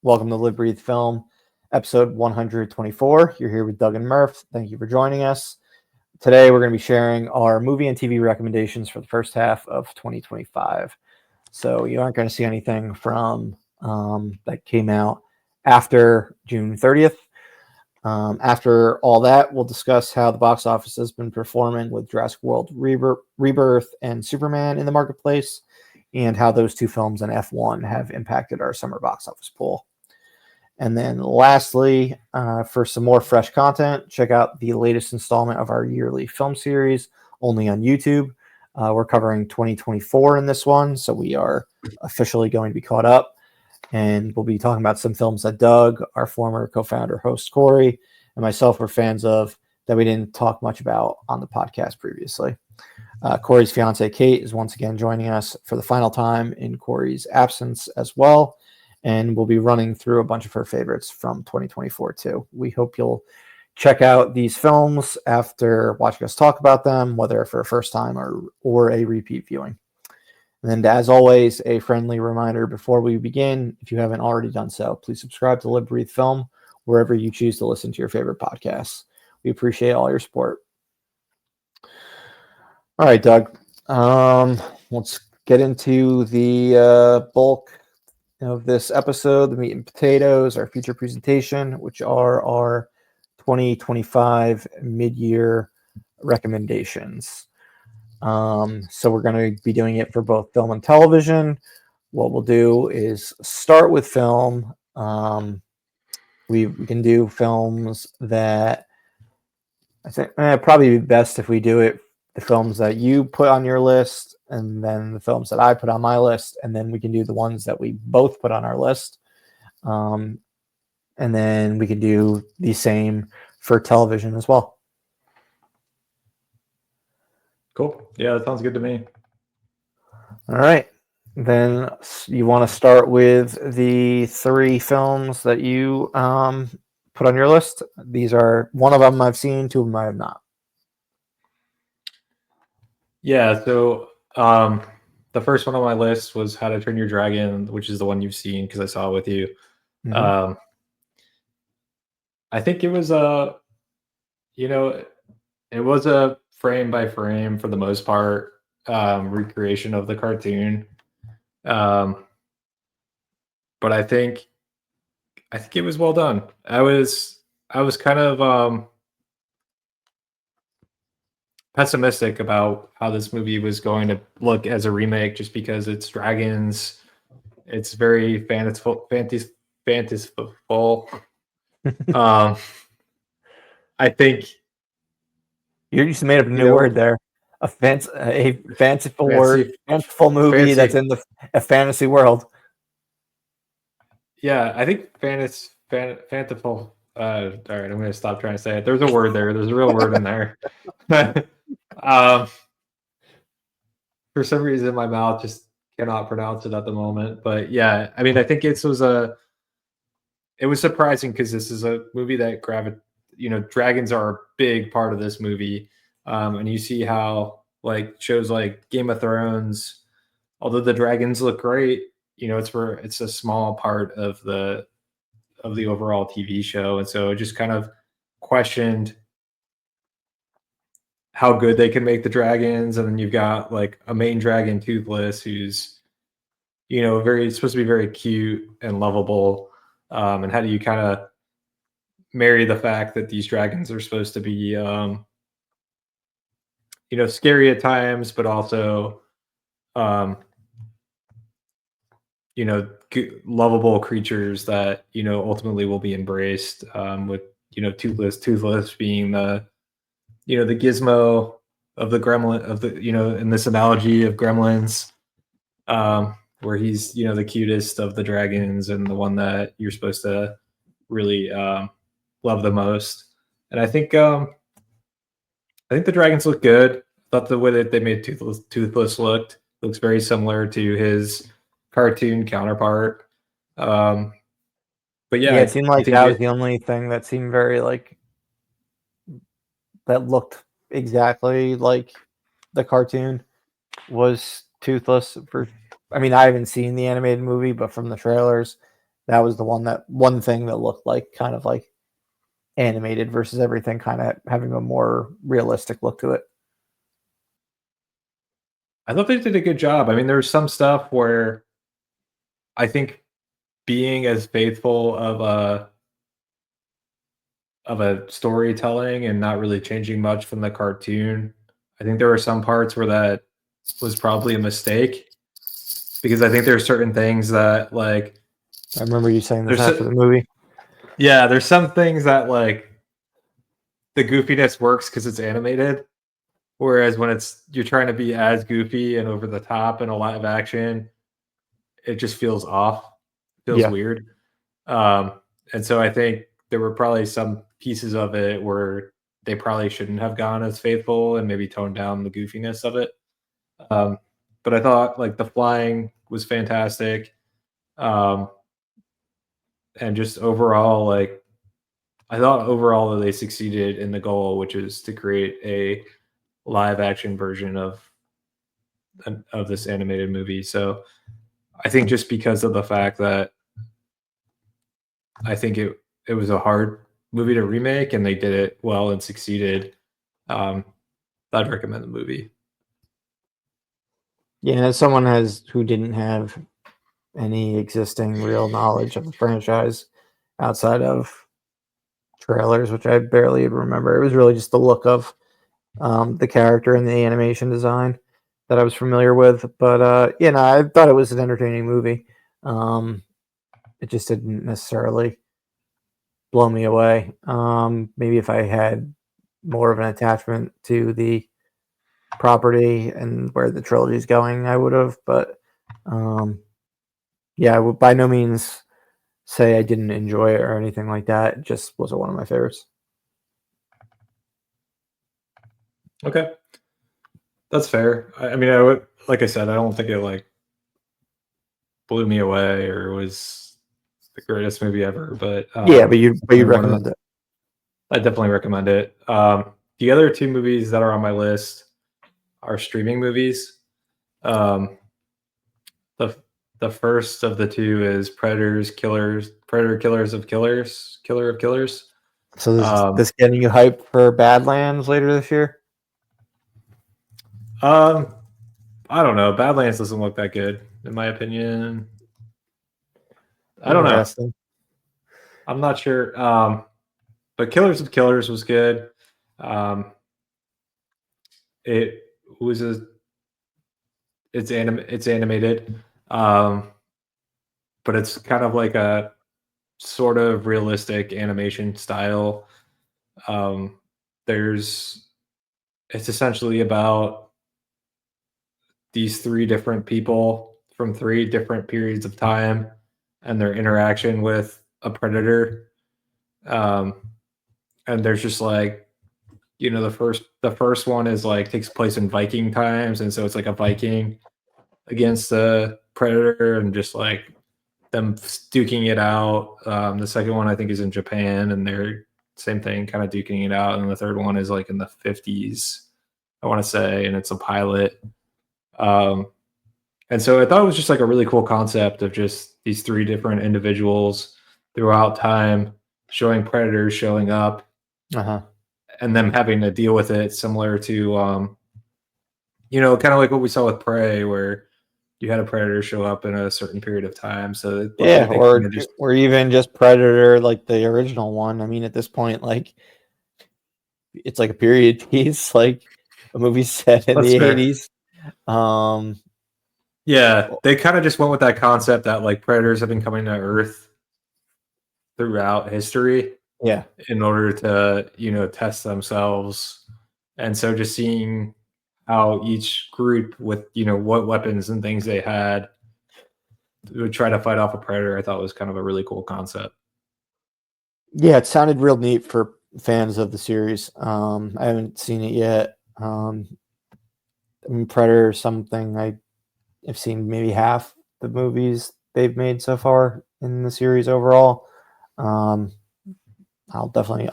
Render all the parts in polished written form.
Welcome to Live Breathe Film, episode 124. You're here with Doug and Murph. Thank you for joining us. Today, we're going to be sharing our movie and TV recommendations for the first half of 2025. So you aren't going to see anything from that came out after June 30th. After all that, we'll discuss how the box office has been performing with Jurassic World Rebirth and Superman in the marketplace, and how those two films and F1 have impacted our summer box office pool. And then lastly, for some more fresh content, check out the latest installment of our yearly film series, only on YouTube. We're covering 2024 in this one, so we are officially going to be caught up. And we'll be talking about some films that Doug, our former co-founder, host Corey, and myself were fans of that we didn't talk much about on the podcast previously. Corey's fiance, Kate, is once again joining us for the final time in Corey's absence as well. And we'll be running through a bunch of her favorites from 2024 too. We hope you'll check out these films after watching us talk about them, whether for a first time or a repeat viewing. And as always, a friendly reminder before we begin, if you haven't already done so, please subscribe to Live Breathe Film wherever you choose to listen to your favorite podcasts. We appreciate all your support. All right, Doug. Let's get into the bulk of this episode, the meat and potatoes, our feature presentation, which are our 2025 mid-year recommendations. So we're going to be doing it for both film and television. What we'll do is start with film. We can do films that I think probably be best if we do it, the films that you put on your list and then the films that I put on my list, and then we can do the ones that we both put on our list. And then we can do the same for television as well. Cool. Yeah, that sounds good to me. All right. Then you want to start with the three films that you put on your list. These are, one of them I've seen, two of them I have not. Yeah, so the first one on my list was How to Train Your Dragon, which is the one you've seen because I saw it with you. Mm-hmm. I think it was it was a frame by frame for the most part recreation of the cartoon. But I think it was well done. I was kind of pessimistic about how this movie was going to look as a remake, just because it's dragons. It's very fanciful. I think you just made up a new word there. A fanciful word, fanciful movie that's in a fantasy world. Yeah, I think fanciful. All right, I'm going to stop trying to say it. There's a word there. There's a real word in there. For some reason, my mouth just cannot pronounce it at the moment. But yeah, I mean, I think it was surprising because this is a movie that dragons are a big part of this movie. And you see how shows like Game of Thrones, although the dragons look great, it's a small part of the overall TV show. And so it just kind of questioned how good they can make the dragons. And then you've got a main dragon, Toothless, who's supposed to be very cute and lovable. And how do you kind of marry the fact that these dragons are supposed to be scary at times, but also lovable creatures that ultimately will be embraced, with Toothless being the the gizmo of the gremlin of the in this analogy of gremlins, where he's the cutest of the dragons and the one that you're supposed to really love the most. And I think the dragons look good. I thought the way that they made Toothless looks very similar to his cartoon counterpart. But yeah, it seemed like that was the only thing that seemed very that looked exactly like the cartoon was Toothless. I haven't seen the animated movie, but from the trailers, That was the one thing that looked like kind of like animated versus everything kind of having a more realistic look to it. I thought they did a good job. I mean, there was some stuff where I think being as faithful of a storytelling and not really changing much from the cartoon. I think there were some parts where that was probably a mistake because I think there are certain things that like I remember you saying this there's after the movie. yeah, there's some things that like the goofiness works because it's animated, whereas when it's you're trying to be as goofy and over the top in a live action, it just feels off, feels Yeah. weird. Um, and so I think there were probably some pieces of it where they probably shouldn't have gone as faithful and maybe toned down the goofiness of it. Um, but I thought like the flying was fantastic. Um, and just overall, like I thought overall that they succeeded in the goal, which is to create a live action version of this animated movie. So I think just because of the fact that I think it was a hard movie to remake and they did it well and succeeded, um, I'd recommend the movie. Yeah, and as someone who didn't have any existing real knowledge of the franchise outside of trailers, which I barely remember, it was really just the look of the character and the animation design that I was familiar with. But I thought it was an entertaining movie. It just didn't necessarily blow me away. Maybe if I had more of an attachment to the property and where the trilogy is going, I would have. But I would by no means say I didn't enjoy it or anything like that. It just wasn't one of my favorites. Okay, that's fair. I mean, I would like I said, I don't think it like blew me away or was the greatest movie ever, but Yeah, but you definitely one of the, recommend it. I definitely recommend it. The other two movies that are on my list are streaming movies. Um, the the first of the two is Predator Killers of Killers, Killer of Killers. So Um, this getting you hyped for Badlands later this year? um, I don't know. Badlands doesn't look that good, in my opinion. I don't know. Interesting. I'm not sure. But Killers of Killers was good. Um, it was a it's animated, but it's kind of like a sort of realistic animation style. Um, there's it's essentially about these three different people from three different periods of time and their interaction with a predator. Um, and there's just like the first one is like takes place in Viking times, and so it's like a Viking against the predator and just like them duking it out. The second one I think is in Japan, and they're same thing, kind of duking it out. And the third one is like in the 50s, I want to say, and it's a pilot. Um, and so I thought it was just like a really cool concept of just these three different individuals throughout time showing predators showing up Uh-huh. and them having to deal with it, similar to kind of like what we saw with Prey, where you had a predator show up in a certain period of time. So it looked Yeah, like they kind of just or even just Predator, like the original one. I mean, at this point, like it's like a period piece, like a movie set in that's the fair. 80s. Um, Yeah, they kind of just went with that concept that like predators have been coming to Earth throughout history yeah, in order to test themselves, and so just seeing how each group with what weapons and things they had would try to fight off a predator, I thought was kind of a really cool concept. yeah, it sounded real neat for fans of the series. I haven't seen it yet. I mean, Predator is something I've seen maybe half the movies they've made so far in the series overall. Um, I'll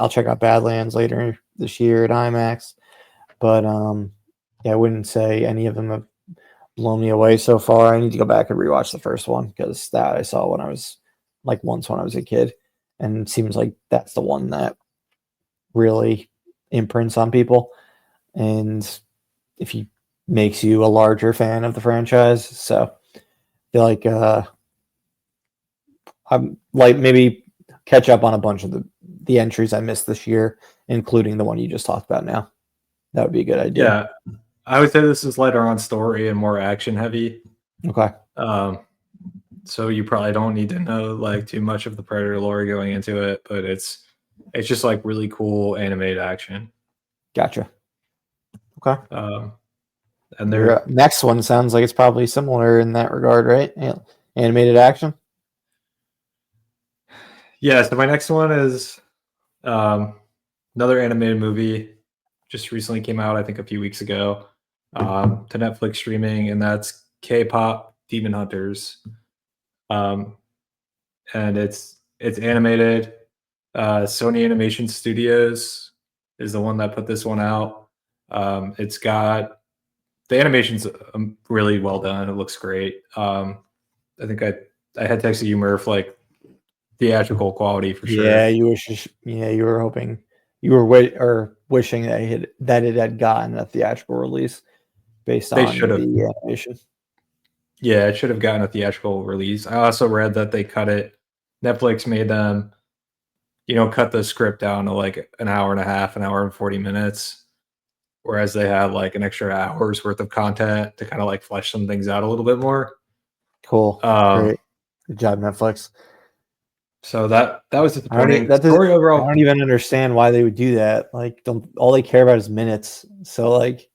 check out Badlands later this year at IMAX. But I wouldn't say any of them have blown me away so far. I need to go back and rewatch the first one because that I saw when I was like once when I was a kid, and it seems like that's the one that really imprints on people, and if he makes you a larger fan of the franchise. So I feel like I'm like maybe catch up on a bunch of the entries I missed this year, including the one you just talked about now. That would be a good idea. Yeah, I would say this is lighter on story and more action heavy. Okay. So you probably don't need to know like too much of the Predator lore going into it, but it's just like really cool animated action. Gotcha. Okay. And Your they're next one sounds like it's probably similar in that regard, right? Animated action. yeah. So my next one is another animated movie. Just recently came out, I think, a few weeks ago to Netflix streaming, and that's K-pop Demon Hunters. And it's animated. Sony Animation Studios is the one that put this one out. It's got the animation's really well done. It looks great. I think I had texted you, Murph, like theatrical quality for Yeah, sure. you were hoping, wishing that it had gotten a theatrical release based They on should have. the animation. Yeah, it should have gotten a theatrical release. I also read that they cut it. Netflix made them, cut the script down to like an hour and a half, an hour and 40 minutes, whereas they had like an extra hour's worth of content to kind of like flesh some things out a little bit more. Cool. Great. Good job, Netflix. So that was I don't, disappointing. Story I overall, don't even understand why they would do that. Like, all they care about is minutes. So, like,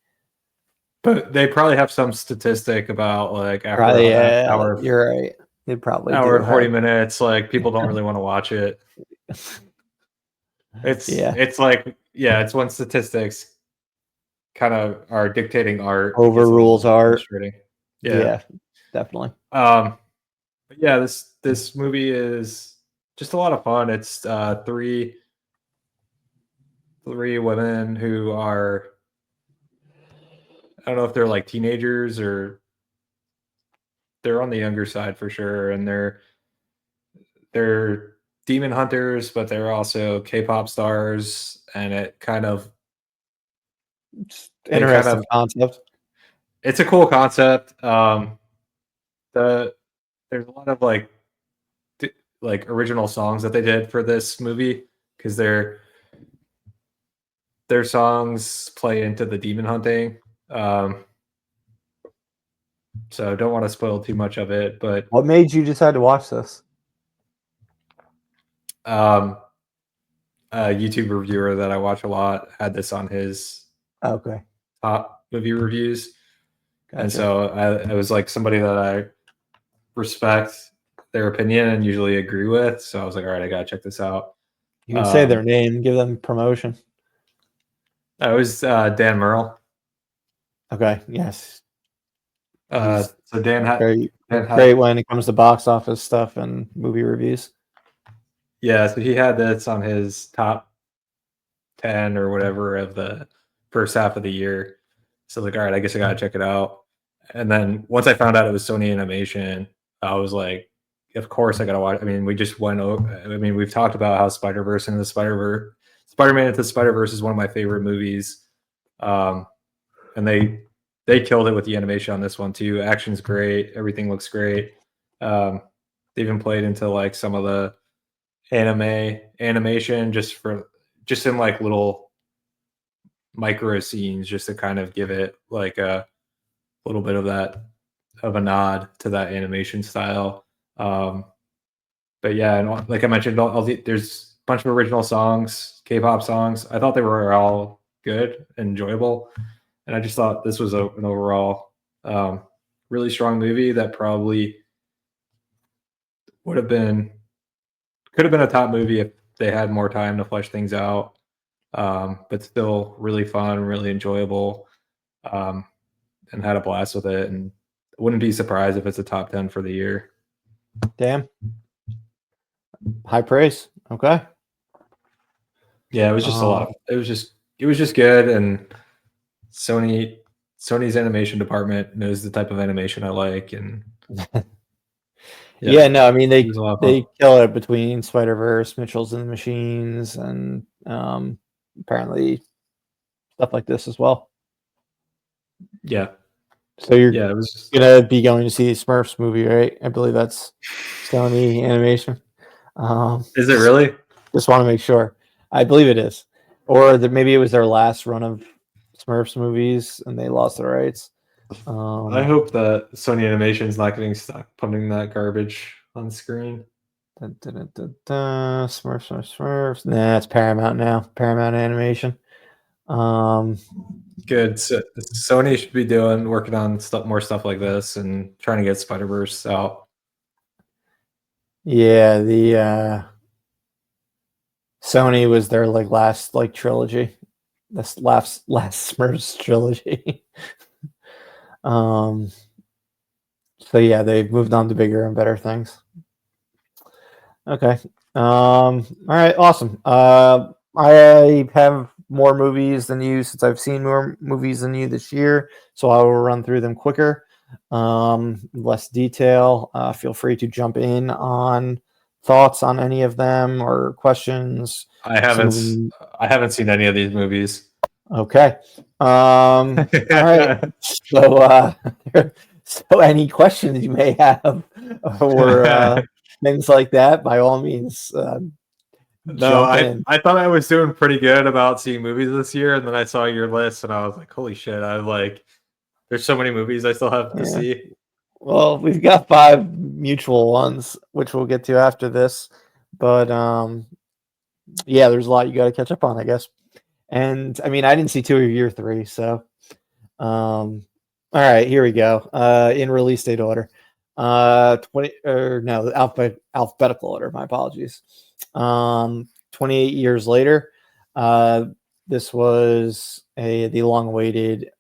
but they probably have some statistic about like after probably, an yeah, hour, you're right. They probably hour do and 40 have. minutes, like people don't really want to watch it. Yeah. It's like, yeah, it's when statistics kind of are dictating art. It gets a Overrules little art. frustrating. Yeah. Yeah, definitely. But yeah, this movie is just a lot of fun. It's three women who are, I don't know if they're like teenagers or they're on the younger side for sure, and they're demon hunters, but they're also K-pop stars, and they kind Interesting of concept. it's a cool concept. The There's a lot of like original songs that they did for this movie because their songs play into the demon hunting. So don't want to spoil too much of it, but What made you decide to watch this? um, a YouTube reviewer that I watch a lot had this on his Okay, top movie reviews, and gotcha. so I was like somebody that I respect their opinion and usually agree with. So I was like, all right, I gotta check this out. You can say their name, give them promotion. I was Dan Merle. Okay, yes. So Dan had Very Dan had great when it comes to box office stuff and movie reviews. yeah, so he had this on his top 10 or whatever of the first half of the year. So like, all right, I guess I gotta check it out. And then once I found out it was Sony Animation, I was like, of course I gotta watch. I mean, we just went over. I mean, we've talked about how Spider-Verse and the Spider-Man into the Spider-Verse is one of my favorite movies. And they killed it with the animation on this one too. Action's great, everything looks great. They even played into like some of the animation just in like little micro scenes just to kind of give it like a little bit of a nod to that animation style. But yeah, and like I mentioned, there's a bunch of original songs, K-pop songs. I thought they were all good and enjoyable, and I just thought this was an overall really strong movie that probably would have been could have been a top movie if they had more time to flesh things out. But still really fun, really enjoyable, and had a blast with it. And wouldn't be surprised if it's a top 10 for the year. Damn. High praise. Okay. Yeah, it was just a lot. It was just good, and Sony's animation department knows the type of animation I like, and Yeah, no, I mean it was a lot of fun. they kill it between Spider-Verse, Mitchells and the Machines, and apparently stuff like this as well. Yeah, So you're yeah, it was just, gonna be going to see the Smurfs movie, right? I believe that's Sony Animation. is it really? Just want to make sure. I believe it is, or that maybe it was their last run of Smurfs movies and they lost the rights. I hope that Sony Animation's not getting stuck putting that garbage on screen. Smurfs. Nah, it's Paramount now. Paramount Animation. Good. So, Sony should be working on more stuff like this and trying to get Spider-Verse out. Yeah, the Sony was their last trilogy. This last Smurfs trilogy. So yeah, they've moved on to bigger and better things. Okay. All right, awesome. I have more movies than you since I've seen more movies than you this year, so I will run through them quicker. Less detail. Feel free to jump in on thoughts on any of them or questions. I haven't seen any of these movies. Okay. All right. So so any questions you may have or things like that, by all means, No, jump in. I thought I was doing pretty good about seeing movies this year, and then I saw your list, and I was like, "Holy shit!" There's so many movies I still have to see. Well, we've got 5 mutual ones, which we'll get to after this. But yeah, there's a lot you got to catch up on, I guess. And I mean, I didn't see 2 of your 3, so all right, here we go. In release date order. 20 or no, alphabetical order, my apologies. 28 years later. This was the long-awaited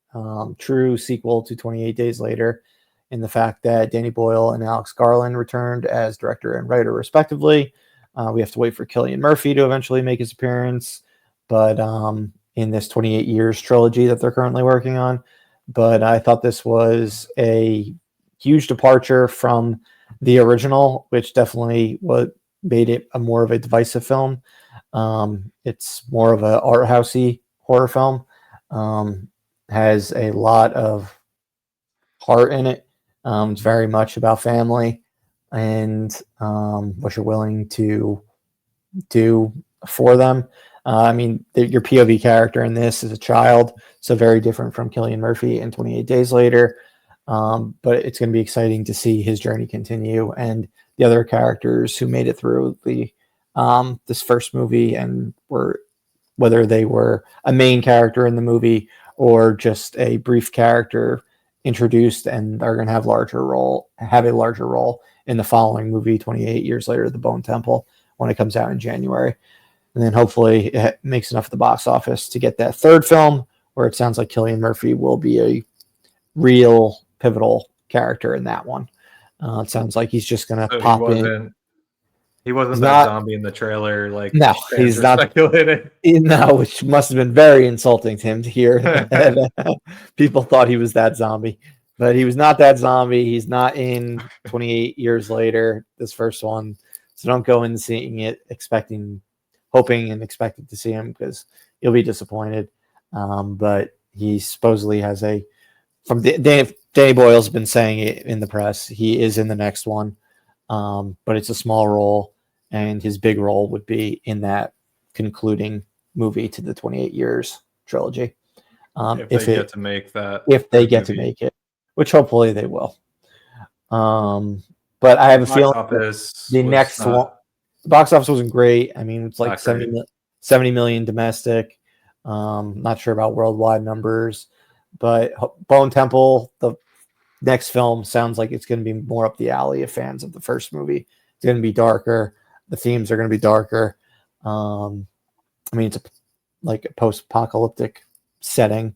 true sequel to 28 Days Later, in the fact that Danny Boyle and Alex Garland returned as director and writer, respectively. We have to wait for Cillian Murphy to eventually make his appearance, but in this 28 years trilogy that they're currently working on. But I thought this was a huge departure from the original, which definitely made it more of a divisive film. It's more of a art housey horror film. Has a lot of heart in it. It's very much about family and what you're willing to do for them. I mean, your POV character in this is a child, so very different from Cillian Murphy in 28 Days Later. But it's going to be exciting to see his journey continue and the other characters who made it through this first movie and whether they were a main character in the movie or just a brief character introduced and are going to have a larger role in the following movie, 28 Years Later, The Bone Temple, when it comes out in January. And then hopefully it makes enough at the box office to get that third film where it sounds like Cillian Murphy will be a real pivotal character in that one. It sounds like he's just going to pop in. He wasn't that zombie in the trailer, like no, he's not speculated. No, which must have been very insulting to him to hear that people thought he was that zombie. But he was not that zombie. He's not in 28 Years Later, this first one. So don't go in seeing it hoping and expecting to see him, because you'll be disappointed. But he supposedly has Danny Boyle's been saying it in the press. He is in the next one, but it's a small role, and his big role would be in that concluding movie to the 28 Years trilogy. If they get to make that. If they get to make it, which hopefully they will. But I have a feeling the next one, the box office wasn't great. I mean, it's like 70 million domestic. Not sure about worldwide numbers, but Bone Temple, the next film, sounds like it's going to be more up the alley of fans of the first movie. It's going to be darker. The themes are going to be darker. I mean, it's like a post-apocalyptic setting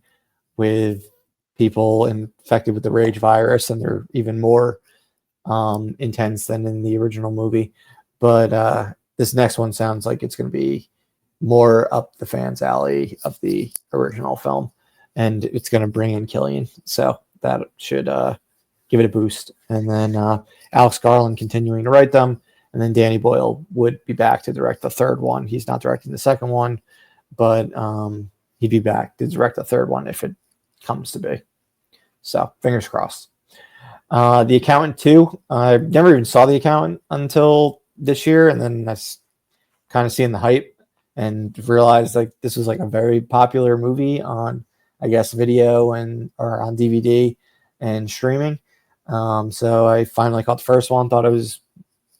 with people infected with the rage virus, and they're even more intense than in the original movie. But this next one sounds like it's going to be more up the fans' alley of the original film, and it's going to bring in Cillian. So that should give it a boost. And then Alex Garland continuing to write them. And then Danny Boyle would be back to direct the third one. He's not directing the second one, but he'd be back to direct the third one if it comes to be. So fingers crossed. The Accountant 2. I never even saw The Accountant until this year, and then I kind of seeing the hype and realized like this was like a very popular movie on, I guess, video or on DVD and streaming. So I finally caught the first one, thought it was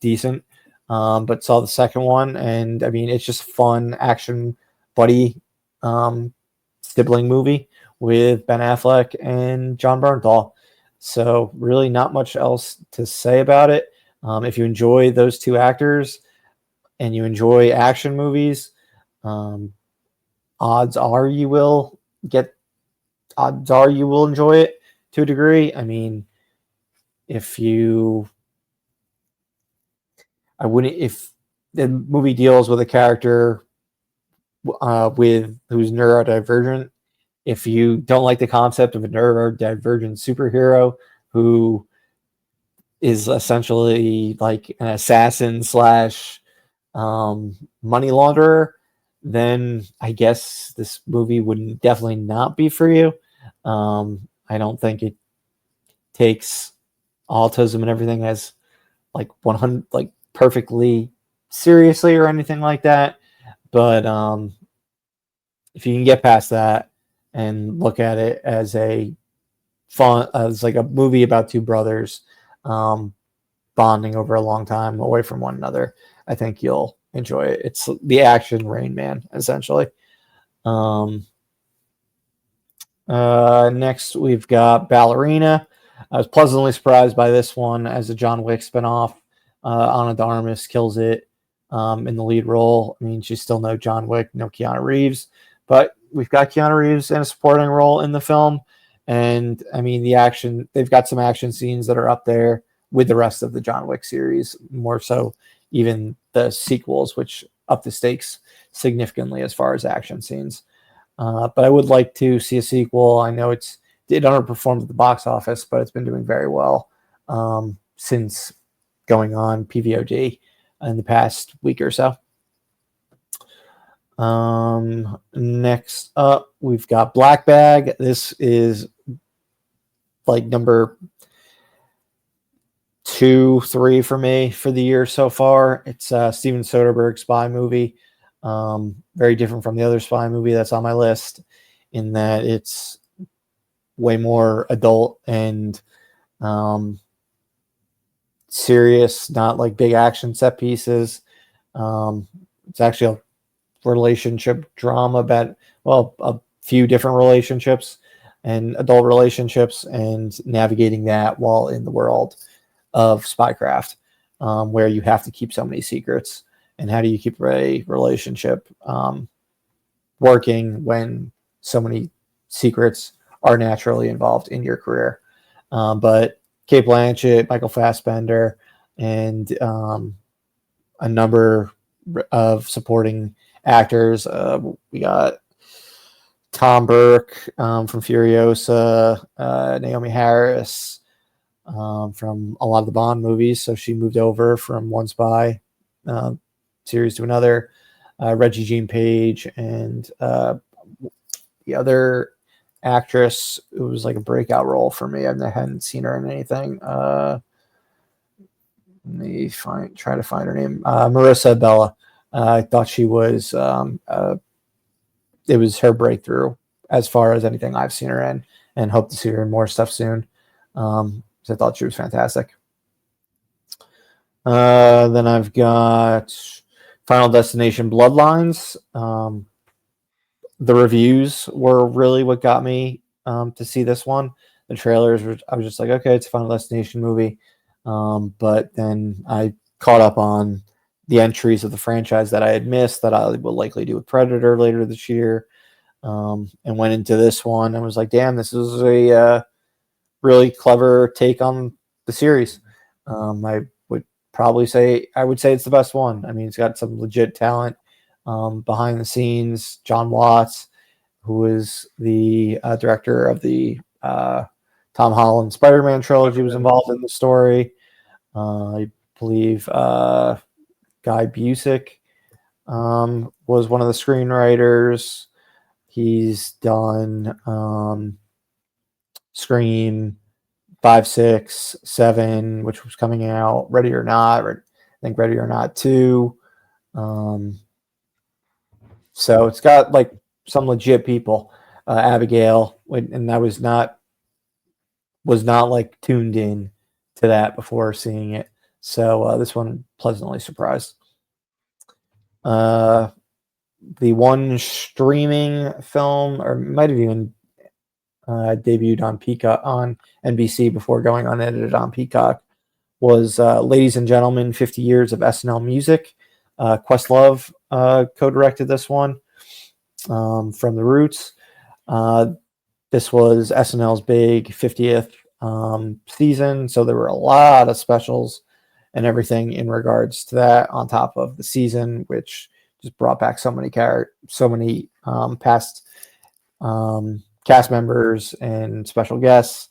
decent, but saw the second one, and I mean it's just fun action buddy sibling movie with Ben Affleck and John Bernthal. So really not much else to say about it. If you enjoy those two actors and you enjoy action movies, odds are you will enjoy it to a degree. I mean, if the movie deals with a character who's neurodivergent, if you don't like the concept of a neurodivergent superhero who is essentially like an assassin slash money launderer, then I guess this movie would definitely not be for you. I don't think it takes autism and everything as like 100 like perfectly seriously or anything like that. But if you can get past that and look at it as like a movie about two brothers bonding over a long time away from one another, I think you'll enjoy it. It's the action Rain Man, essentially. Next, we've got Ballerina. I was pleasantly surprised by this one as a John Wick spinoff. Ana de Armas kills it in the lead role. I mean, she's still no John Wick, no Keanu Reeves, but we've got Keanu Reeves in a supporting role in the film. And I mean, they've got some action scenes that are up there with the rest of the John Wick series, more so even the sequels, which up the stakes significantly as far as action scenes. But I would like to see a sequel. I know it underperformed at the box office, but it's been doing very well since going on PVOD in the past week or so. Next up, we've got Black Bag. This is like number 2, 3 for me for the year so far. It's Steven Soderbergh's spy movie. Very different from the other spy movie that's on my list in that it's way more adult and serious, not like big action set pieces. It's actually a relationship drama about, well, a few different relationships and adult relationships and navigating that while in the world of spycraft, where you have to keep so many secrets. And how do you keep a relationship working when so many secrets are naturally involved in your career? But Cate Blanchett, Michael Fassbender, and a number of supporting actors. We got Tom Burke from Furiosa, Naomi Harris from a lot of the Bond movies. So she moved over from one spy series to another. Reggie Jean Page and the other actress, it was like a breakout role for me. I hadn't seen her in anything. Let me try to find her name. Marissa Bella. I thought she was it was her breakthrough as far as anything I've seen her in, and hope to see her in more stuff soon. So I thought she was fantastic. Then I've got Final Destination Bloodlines. The reviews were really what got me to see this one. The trailers I was just like, okay, it's a Final Destination movie. But then I caught up on the entries of the franchise that I had missed that I will likely do with Predator later this year. And went into this one and was like, damn, this is a really clever take on the series. I would say it's the best one. I mean, it's got some legit talent behind the scenes. John Watts, who is the director of the Top Tom Holland Spider-Man trilogy was involved in the story. I believe Guy Busick was one of the screenwriters. He's done Scream 5, 6, 7, which was coming out. Ready or Not. I think Ready or Not 2. So it's got like some legit people. Abigail, and I was not like tuned in to that before seeing it. So this one pleasantly surprised. The one streaming film, or might have even debuted on Peacock on NBC before going unedited on Peacock, was Ladies and Gentlemen, 50 Years of SNL Music. Questlove co-directed this one from The Roots. This was SNL's big 50th season, so there were a lot of specials and everything in regards to that on top of the season, which just brought back so many past cast members and special guests.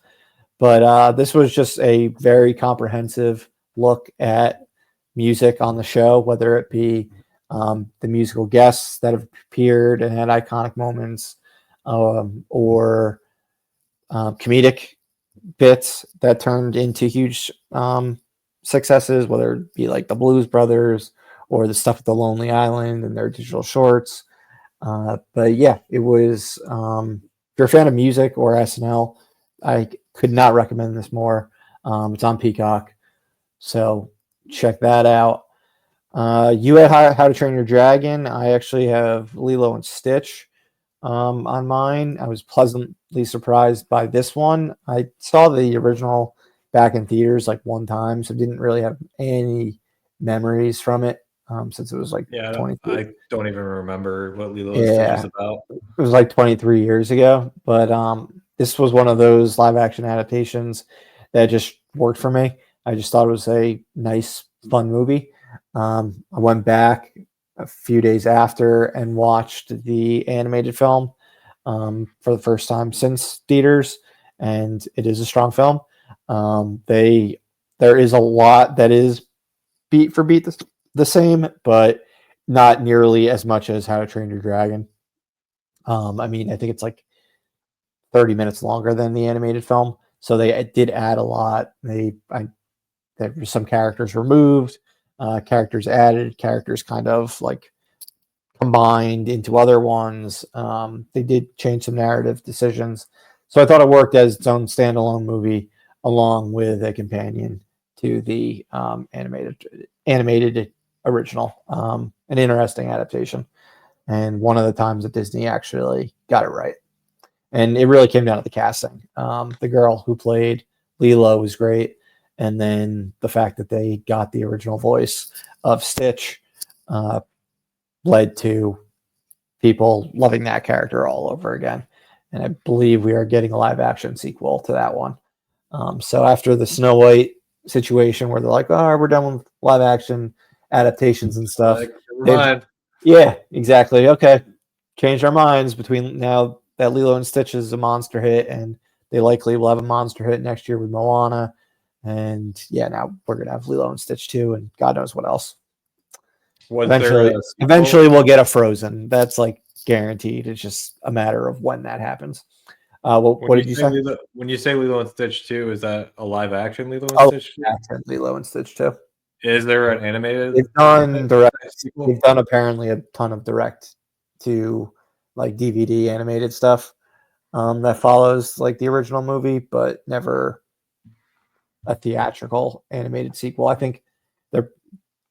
But this was just a very comprehensive look at music on the show, whether it be the musical guests that have appeared and had iconic moments, or comedic bits that turned into huge successes, whether it be like the Blues Brothers or the stuff at the Lonely Island and their digital shorts. But yeah, it was, if you're a fan of music or SNL, I could not recommend this more. It's on Peacock, so check that out. You had How to Train Your Dragon. I actually have Lilo and Stitch on mine. I was pleasantly surprised by this one. I saw the original back in theaters like one time, so didn't really have any memories from it since it was like Yeah, 23. I don't even remember what Lilo and Stitch is about. It was like 23 years ago, but this was one of those live action adaptations that just worked for me. I just thought it was a nice, fun movie. I went back a few days after and watched the animated film for the first time since theaters, and it is a strong film. There is a lot that is beat for beat the same, but not nearly as much as How to Train Your Dragon. I mean, I think it's like 30 minutes longer than the animated film, so they did add a lot. There were some characters removed, characters added, characters kind of like combined into other ones. They did change some narrative decisions, so I thought it worked as its own standalone movie along with a companion to the animated original. An interesting adaptation, and one of the times that Disney actually got it right. And it really came down to the casting. The girl who played Lilo was great, and then the fact that they got the original voice of Stitch led to people loving that character all over again. And I believe we are getting a live action sequel to that one. So after the Snow White situation where they're like, oh, we're done with live action adaptations and stuff. Yeah, exactly. Okay. Changed our minds between now that Lilo and Stitch is a monster hit, and they likely will have a monster hit next year with Moana. And yeah, now we're going to have Lilo and Stitch too, and God knows what else. Eventually we'll get a Frozen. That's like guaranteed. It's just a matter of when that happens. What did you say? When you say Lilo and Stitch 2, is that a live action Lilo and Stitch 2? Lilo and Stitch 2. Is there an animated? They've done direct. They've done apparently a ton of direct to like DVD animated stuff that follows like the original movie, but never a theatrical animated sequel. I think they're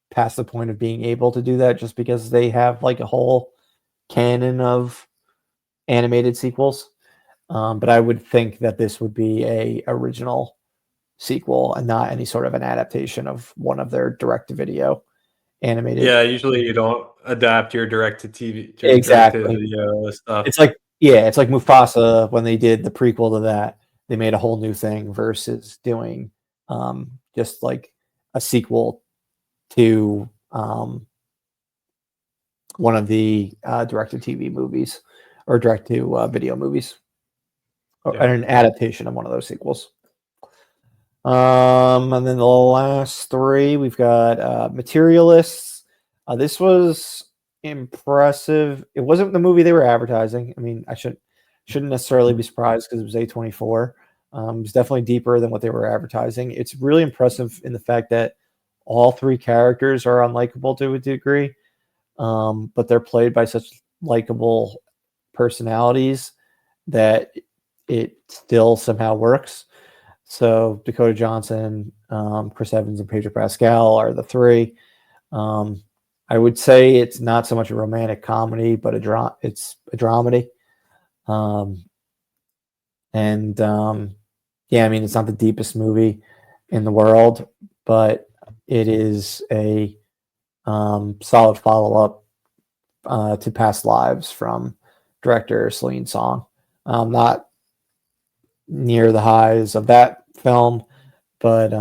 past the point of being able to do that just because they have like a whole canon of animated sequels. But I would think that this would be a original sequel and not any sort of an adaptation of one of their direct-to-video animated. Yeah, usually you don't adapt your direct-to-TV, exactly direct-to-video stuff. It's like Mufasa when they did the prequel to that. They made a whole new thing versus doing just like a sequel to one of the direct-to-TV movies or direct-to-video movies. or an adaptation of one of those sequels. And then the last three, we've got Materialists. This was impressive. It wasn't the movie they were advertising. I mean, I shouldn't necessarily be surprised because it was A24. It was definitely deeper than what they were advertising. It's really impressive in the fact that all three characters are unlikable to a degree, but they're played by such likable personalities that it still somehow works. So Dakota Johnson, Chris Evans, and Pedro Pascal are the three. I would say it's not so much a romantic comedy, but it's a dramedy. Yeah, I mean, it's not the deepest movie in the world, but it is a solid follow-up to Past Lives from director Celine Song. Not near the highs of that film, but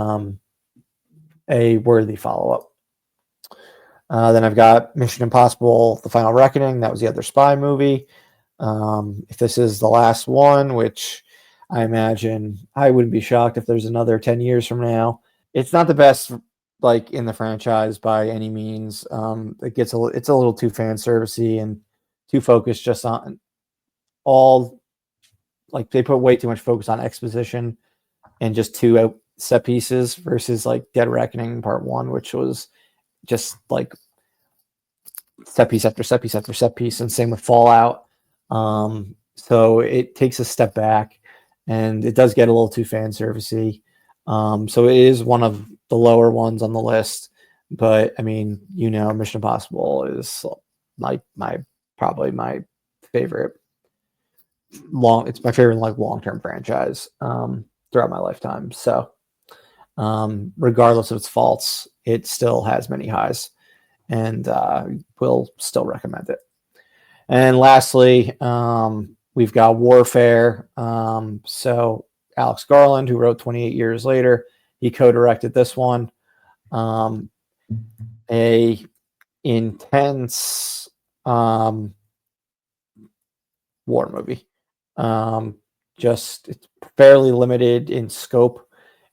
a worthy follow-up. Then I've got Mission Impossible: The Final Reckoning. That was the other spy movie. If this is the last one, which I imagine I wouldn't be shocked if there's another 10 years from now. It's not the best like in the franchise by any means. It's a little too fan servicey and too focused just on all, like they put way too much focus on exposition and just two set pieces versus like Dead Reckoning Part 1, which was just like set piece after set piece after set piece, and same with Fallout. So it takes a step back and it does get a little too fan servicey. So it is one of the lower ones on the list, but I mean, Mission Impossible is like probably my favorite it's my favorite like long-term franchise throughout my lifetime. So regardless of its faults, it still has many highs, and will still recommend it. And lastly, we've got Warfare. So Alex Garland, who wrote 28 Years Later, he co-directed this one. A intense war movie. Just it's fairly limited in scope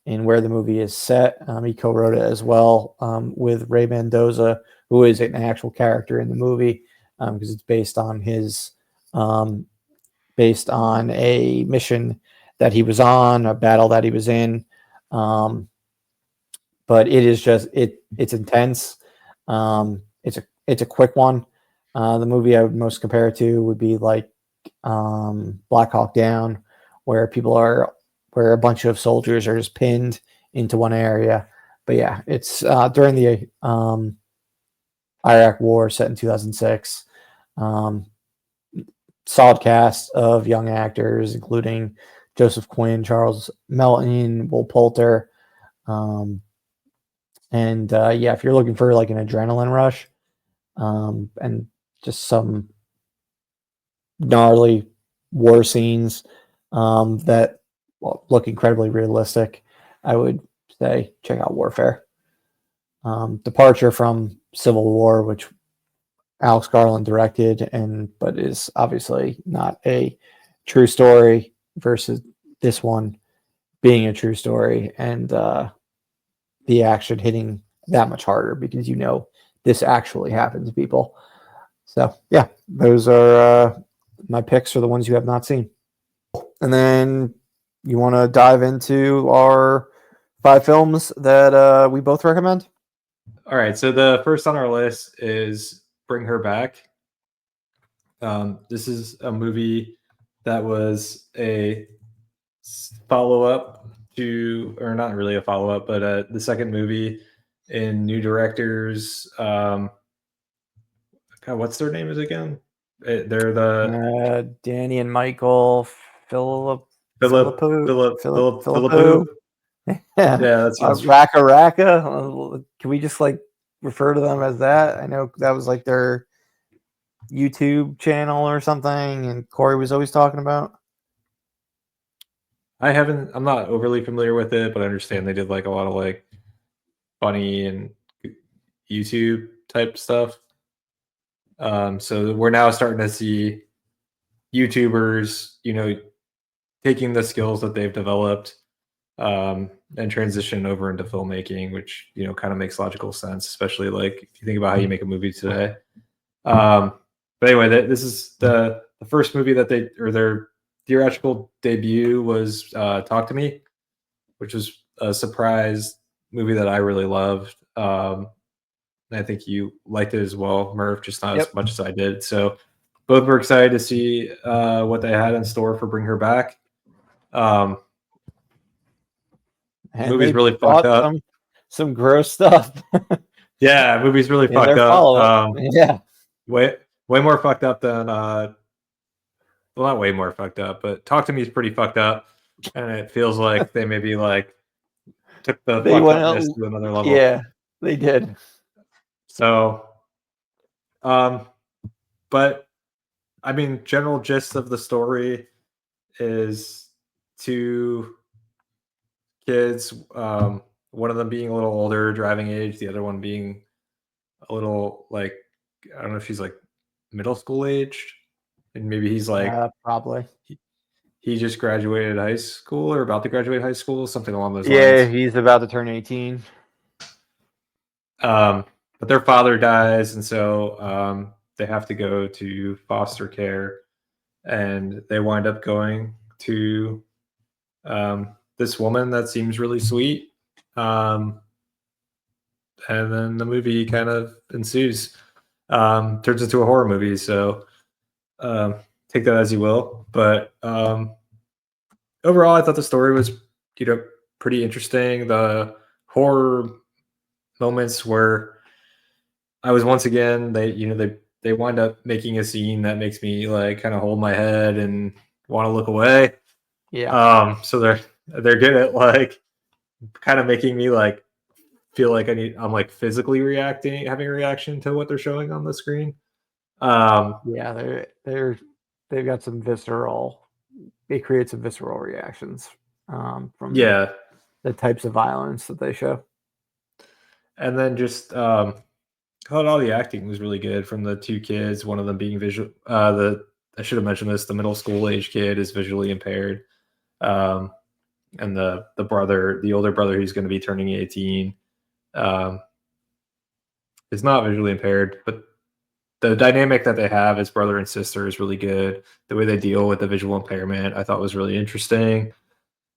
in where the movie is set. He co-wrote it as well with Ray Mendoza, who is an actual character in the movie, because it's based on a mission that he was on, a battle that he was in. But it is just it's intense. It's a quick one. The movie I would most compare it to would be like Black Hawk Down, where a bunch of soldiers are just pinned into one area. But yeah, it's during the Iraq War, set in 2006. Solid cast of young actors, including Joseph Quinn, Charles Melton, Will Poulter. Yeah, if you're looking for like an adrenaline rush and just some gnarly war scenes that look incredibly realistic, I would say check out Warfare. Departure from Civil War, which Alex Garland directed, but is obviously not a true story, versus this one being a true story, and the action hitting that much harder because this actually happened to people. So yeah, those are my picks for the ones you have not seen. And then you want to dive into our 5 films that we both recommend? All right, so the first on our list is Bring Her Back. This is a movie that was a follow-up to, or not really a follow-up, but the second movie in new directors. God, what's their names again? They're the Danny and Michael Philippou. Yeah, that sounds Raka Raka. Can we just like refer to them as that? I know that was like their YouTube channel or something, and Corey was always talking about. I'm not overly familiar with it, but I understand they did like a lot of like funny and YouTube type stuff. So we're now starting to see YouTubers, taking the skills that they've developed and transition over into filmmaking, which kind of makes logical sense, especially like if you think about how you make a movie today. But anyway, this is the first movie that their theatrical debut was Talk to Me, which was a surprise movie that I really loved. I think you liked it as well, Murph, just not as much as I did. So both were excited to see what they had in store for Bring Her Back. And movie's really fucked up. Some gross stuff. Yeah, movie's really fucked up. Yeah, way more fucked up than well, not way more fucked up, but Talk to Me is pretty fucked up, and it feels like they maybe like took the fucked upness to another level. Yeah, they did. So, but I mean, general gist of the story is two kids, one of them being a little older, driving age, the other one being a little like, I don't know if she's like middle school aged, and maybe he's like probably he just graduated high school or about to graduate high school, something along those lines. Yeah, he's about to turn 18. But their father dies, and so they have to go to foster care, and they wind up going to this woman that seems really sweet. And then the movie kind of ensues. Turns into a horror movie, so take that as you will. But overall, I thought the story was, pretty interesting. The horror moments where I was once again, they wind up making a scene that makes me like kind of hold my head and want to look away. Yeah. So they're good at like kind of making me like feel like I'm like physically having a reaction to what they're showing on the screen. Yeah, they've got some visceral. They create some visceral reactions from the types of violence that they show. And then just all the acting was really good from the two kids. One of them being visual. I should have mentioned this. The middle school age kid is visually impaired, and the older brother, who's going to be turning 18, is not visually impaired. But the dynamic that they have as brother and sister is really good. The way they deal with the visual impairment, I thought, was really interesting.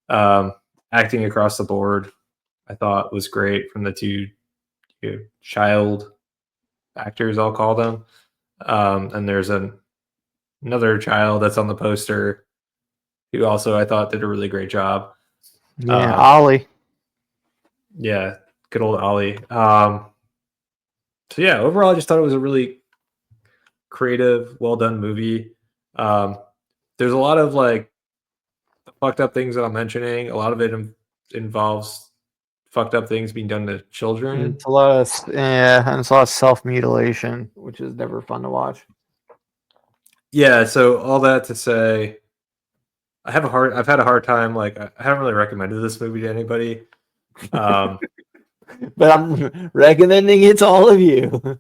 Acting across the board, I thought, was great from the two child actors, I'll call them. And there's another child that's on the poster who also I thought did a really great job. Yeah, Ollie. Yeah, good old Ollie. So yeah, overall, I just thought it was a really creative, well done movie. There's a lot of like fucked up things that I'm mentioning. A lot of it involves fucked up things being done to children. It's a lot of self-mutilation, which is never fun to watch. Yeah, so all that to say, I've had a hard time. Like, I haven't really recommended this movie to anybody. But I'm recommending it to all of you.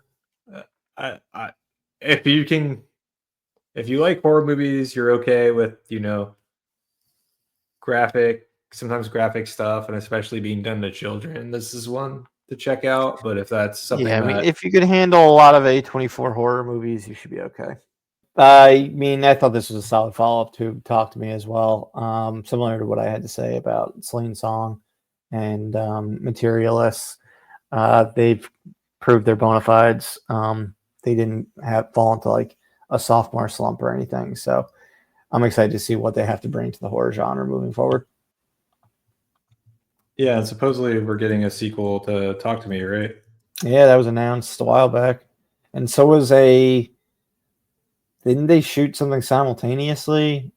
If you like horror movies, you're okay with, sometimes graphic stuff, and especially being done to children, this is one to check out. But if that's something if you could handle a lot of A24 horror movies, you should be okay. I mean, I thought this was a solid follow-up to Talk to Me as well. Similar to what I had to say about Slain Song and Materialists. They've proved their bona fides. They didn't fall into like a sophomore slump or anything. So I'm excited to see what they have to bring to the horror genre moving forward. Yeah, and supposedly we're getting a sequel to Talk to Me, right? Yeah, that was announced a while back. And so was didn't they shoot something simultaneously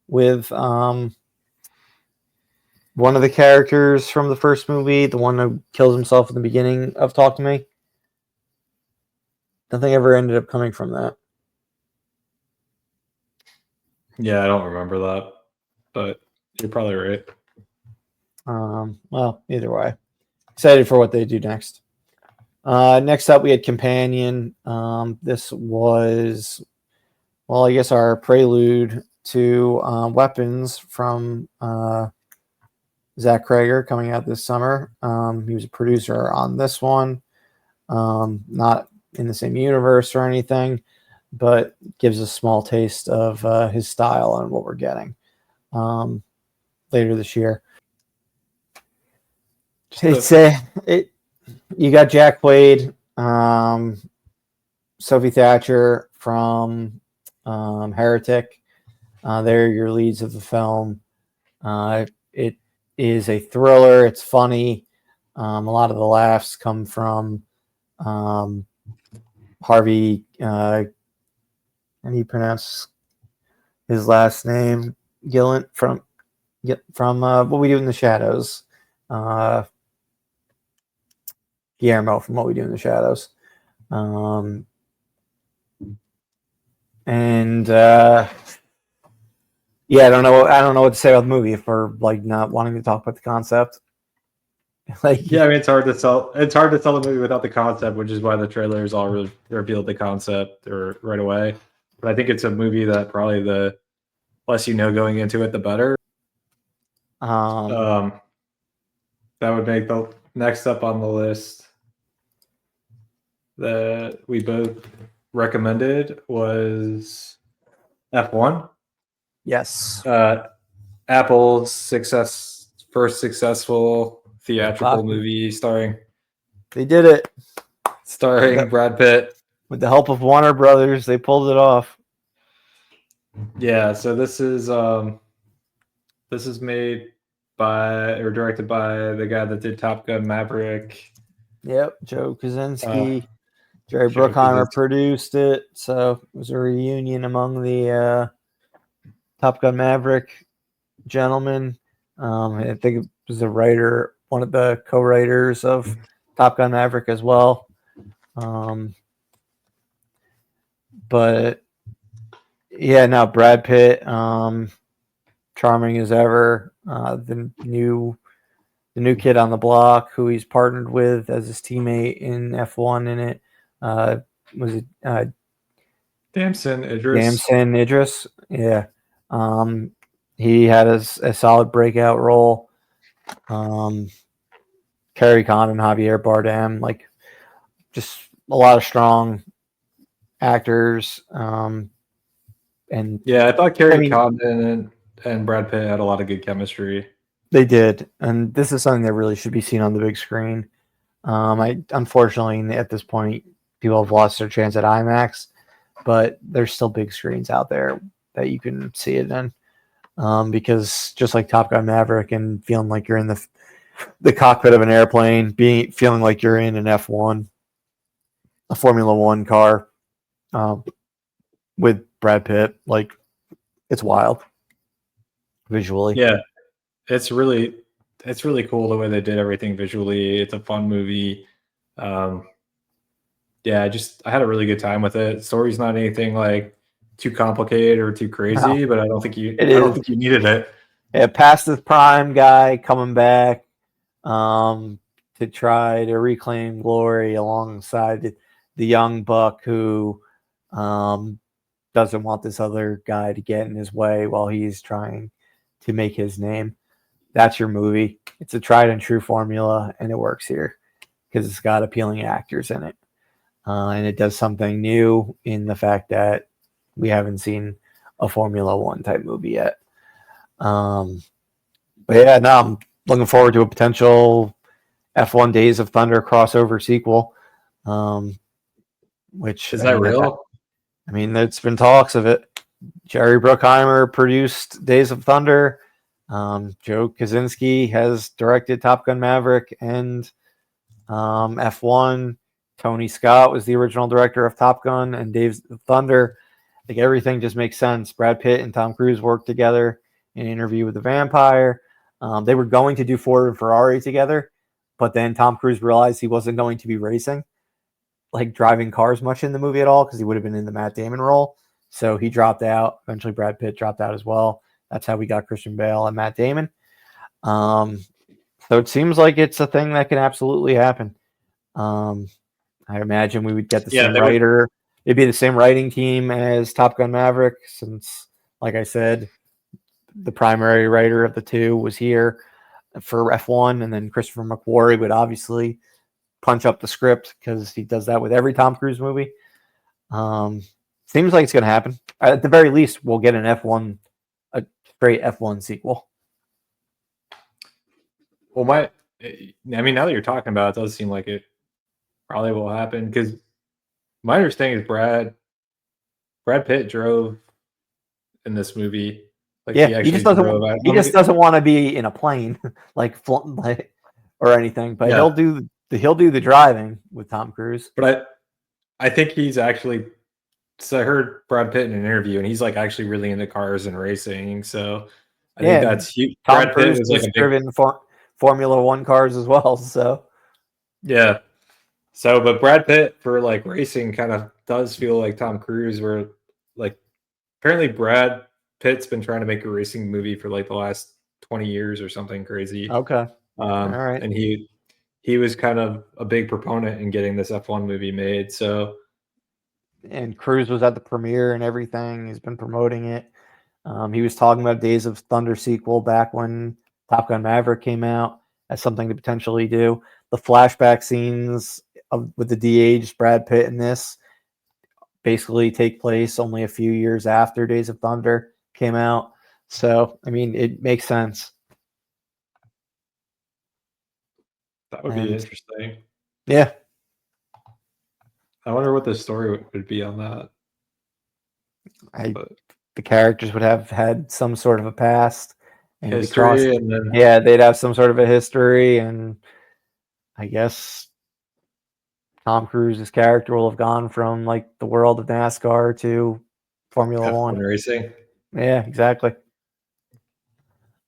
with one of the characters from the first movie, the one who kills himself in the beginning of Talk to Me? Nothing ever ended up coming from that. Yeah, I don't remember that, but you're probably right. Well, either way, excited for what they do next. Next up, we had Companion. This was, well, I guess our prelude to Weapons from Zach Krager coming out this summer. He was a producer on this one, not in the same universe or anything, but gives a small taste of his style and what we're getting later this year. You got Jack Quaid, Sophie Thatcher from Heretic. They're your leads of the film. It is a thriller. It's funny. A lot of the laughs come from Harvey. How do you pronounce his last name? Gillen from What We Do in the Shadows. Guillermo from What We Do in the Shadows. Yeah, I don't know what to say about the movie if we're like not wanting to talk about the concept. Yeah, I mean it's hard to tell. It's hard to tell the movie without the concept, which is why the trailers all really revealed the concept right away. But I think it's a movie that probably the less you know going into it, the better. That would make the next up on the list that we both recommended was F1. Yes. Apple's first successful theatrical movie They did it. Starring Brad Pitt. With the help of Warner Brothers, they pulled it off. Yeah, so this is made by or directed by the guy that did Top Gun Maverick. Yep, Joe Kosinski. Jerry Bruckheimer produced it, so it was a reunion among the Top Gun Maverick gentlemen. I think it was the writer, one of the co-writers of Top Gun Maverick as well. But yeah, now Brad Pitt, charming as ever. The new kid on the block who he's partnered with as his teammate in F1 in it. Was it Damson Idris? Damson Idris, yeah. He had a solid breakout role. Kerry Condon, Javier Bardem, like just a lot of strong actors. And yeah, I thought Kerry Condon and Brad Pitt had a lot of good chemistry. They did, and this is something that really should be seen on the big screen. Unfortunately, at this point, people have lost their chance at IMAX, but there's still big screens out there that you can see it in. Because just like Top Gun Maverick and feeling like you're in the cockpit of an airplane, feeling like you're in an F1, a Formula One car, with Brad Pitt, like it's wild visually. Yeah, it's really cool the way they did everything visually. It's a fun movie. Yeah, I had a really good time with it. Story's not anything like too complicated or too crazy, but I don't think you needed it. Yeah, past the prime guy coming back to try to reclaim glory alongside the young buck who doesn't want this other guy to get in his way while he's trying to make his name. That's your movie. It's a tried and true formula, and it works here because it's got appealing actors in it. And it does something new in the fact that we haven't seen a Formula One type movie yet. But yeah, no, I'm looking forward to a potential F1 Days of Thunder crossover sequel. Which is that real? There's been talks of it. Jerry Bruckheimer produced Days of Thunder. Joe Kosinski has directed Top Gun Maverick and F1. Tony Scott was the original director of Top Gun and Days of Thunder. Like everything just makes sense. Brad Pitt and Tom Cruise worked together in Interview with the Vampire. They were going to do Ford and Ferrari together, but then Tom Cruise realized he wasn't going to be racing, like driving cars much in the movie at all, because he would have been in the Matt Damon role. So he dropped out. Eventually Brad Pitt dropped out as well. That's how we got Christian Bale and Matt Damon. So it seems like it's a thing that can absolutely happen. I imagine we would get the same writer. It'd be the same writing team as Top Gun Maverick, since like I said, the primary writer of the two was here for F1, and then Christopher McQuarrie would obviously punch up the script because he does that with every Tom Cruise movie. Seems like it's going to happen. At the very least, we'll get an a straight F1 sequel. Well, I mean, now that you're talking about it, it does seem like it probably will happen because my understanding is Brad Pitt drove in this movie. Like Yeah, he actually drove. he just doesn't want to be in a plane like or anything, but Yeah. he'll do the driving with Tom Cruise. But I think he's actually. So I heard Brad Pitt in an interview, and he's like actually really into cars and racing. So I think that's huge. Tom Brad Pitt Cruise was like has a big driven Formula One cars as well. So yeah. So, but Brad Pitt for like racing kind of does feel like Tom Cruise, where like apparently Brad Pitt's been trying to make a racing movie for like the last 20 years or something crazy. okay, all right. And he was kind of a big proponent in getting this F1 movie made. So, and Cruise was at the premiere and everything. He's been promoting it. He was talking about Days of Thunder sequel back when Top Gun Maverick came out as something to potentially do. The flashback scenes with the de-aged Brad Pitt in this basically take place only a few years after Days of Thunder came out. So, I mean, it makes sense. that would be interesting. Yeah. I wonder what the story would be on that. The characters would have had some sort of a past and history, and then they'd have some sort of a history, and I guess Tom Cruise's character will have gone from like the world of NASCAR to Formula One racing. Yeah, exactly.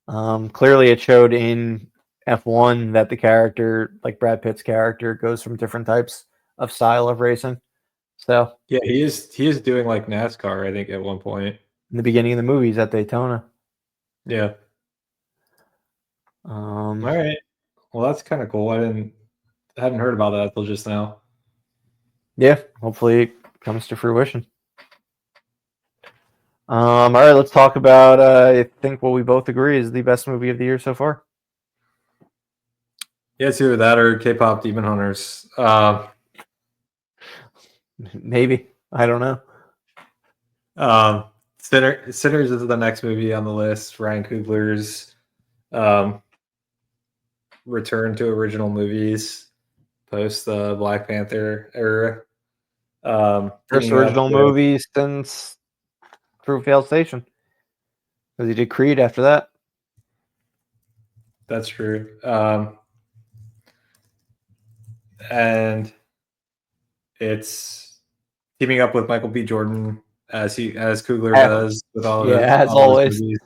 Clearly, it showed in F1 that the character, like Brad Pitt's character, goes from different types of style of racing. So yeah, he is doing like NASCAR, I think, at one point in the beginning of the movies at Daytona. Yeah. All right. Well, that's kind of cool. I hadn't heard about that till just now. Yeah, hopefully it comes to fruition. All right, let's talk about I think what we both agree is the best movie of the year so far. Yeah, it's either that or K-pop Demon Hunters. Maybe. I don't know. Sinners is the next movie on the list. Ryan Coogler's return to original movies post the Black Panther era. First original movie since Fruitvale Station. Because he did Creed after that. That's true. And it's teaming up with Michael B. Jordan as Coogler does with all of as always. Movies.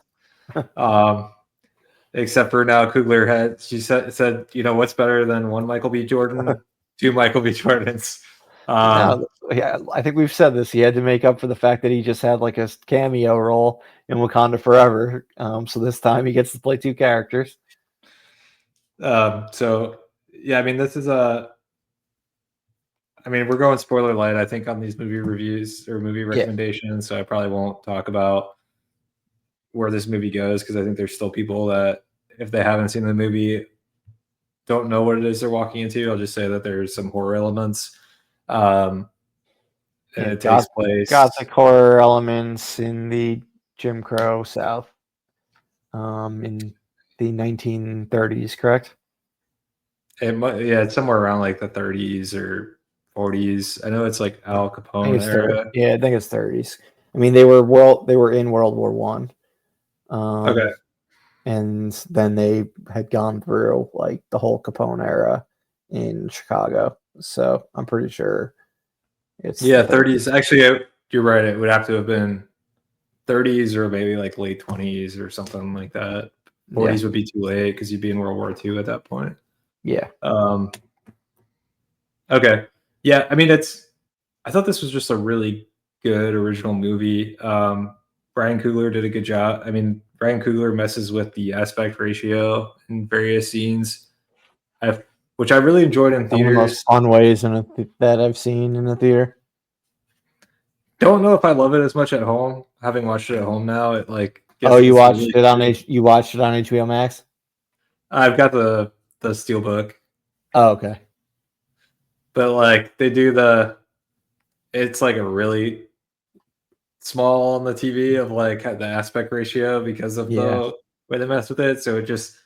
Except for now, Coogler she said, you know, what's better than one Michael B. Jordan, two Michael B. Jordans. Yeah, I think we've said this. He had to make up for the fact that he just had like a cameo role in Wakanda Forever. So this time he gets to play two characters. So yeah, I mean, this is I mean, we're going spoiler light, I think, on these movie reviews or movie recommendations. So I probably won't talk about where this movie goes because I think there's still people that, if they haven't seen the movie, don't know what it is they're walking into. I'll just say that there's some horror elements. And it takes place. Gothic horror elements in the Jim Crow South in the 1930s, correct? It's somewhere around like the 30s or 40s. I know it's like Al Capone era. Yeah, I think it's 30s. I mean, they were in World War One. Okay. And then they had gone through like the whole Capone era in Chicago. So I'm pretty sure it's 30s. Actually, you're right. It would have to have been 30s or maybe like late 20s or something like that. 40s would be too late because you'd be in World War II at that point. Yeah. Okay. Yeah. I mean, I thought this was just a really good original movie. Ryan Coogler did a good job. I mean, Ryan Coogler messes with the aspect ratio in various scenes, which I really enjoyed in theaters. One of the most fun ways that I've seen in the theater. don't know if I love it as much at home. Having watched it at home now, it like Oh, you gets watched really it on good. you watched it on HBO Max? I've got the steelbook, Oh, okay. but like they do it's like a really small on the TV of like the aspect ratio because of Yeah. the way they mess with it. So it just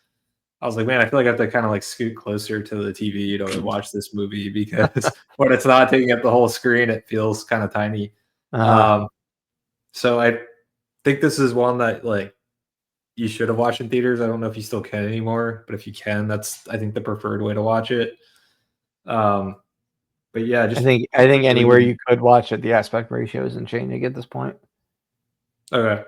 I was like, man, I feel like I have to kind of like scoot closer to the TV to watch this movie because when it's not taking up the whole screen, it feels kind of tiny. Uh, Um, so I think this is one that like you should have watched in theaters. I don't know if you still can anymore, but if you can, that's I think the preferred way to watch it. Um, but yeah, I just think really anywhere good. you could watch it, the aspect ratio isn't changing at this point. Okay.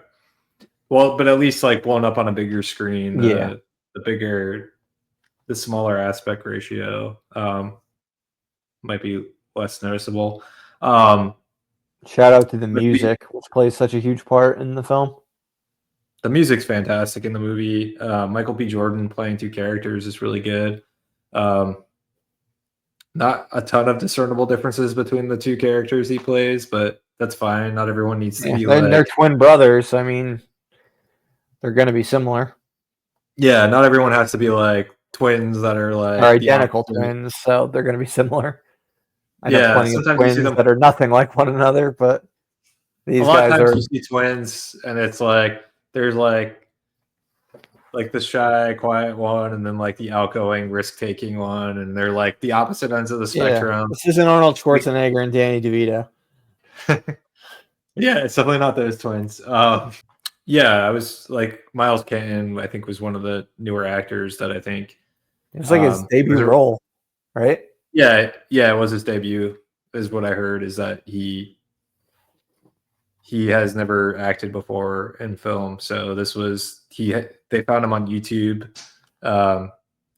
Well, but at least like blown up on a bigger screen, Yeah. the smaller aspect ratio might be less noticeable. Um, Shout out to the but music, which plays such a huge part in the film. the music's fantastic in the movie. Michael B. Jordan playing two characters is really good. Um, not a ton of discernible differences between the two characters he plays, but that's fine. Not everyone needs to Yeah, be they're like, twin brothers. I mean, they're going to be similar. yeah, not everyone has to be like twins that are They're like the identical opposite. twins, so they're going to be similar. I know Yeah, plenty of sometimes you see twins them. that are nothing like one another, but A these lot of guys times are. you see twins, and it's like there's like the shy, quiet one, and then like the outgoing, risk taking one, and they're like the opposite ends of the Yeah, spectrum. this isn't Arnold Schwarzenegger and Danny DeVito. Yeah, it's definitely not those twins. Yeah, I was like Miles Kenton. I think was one of the newer actors that I think. It was like his Was debut a, role, right? yeah, it was his debut. Is what I heard. Is that he has never acted before in film, so this was they found him on YouTube, um,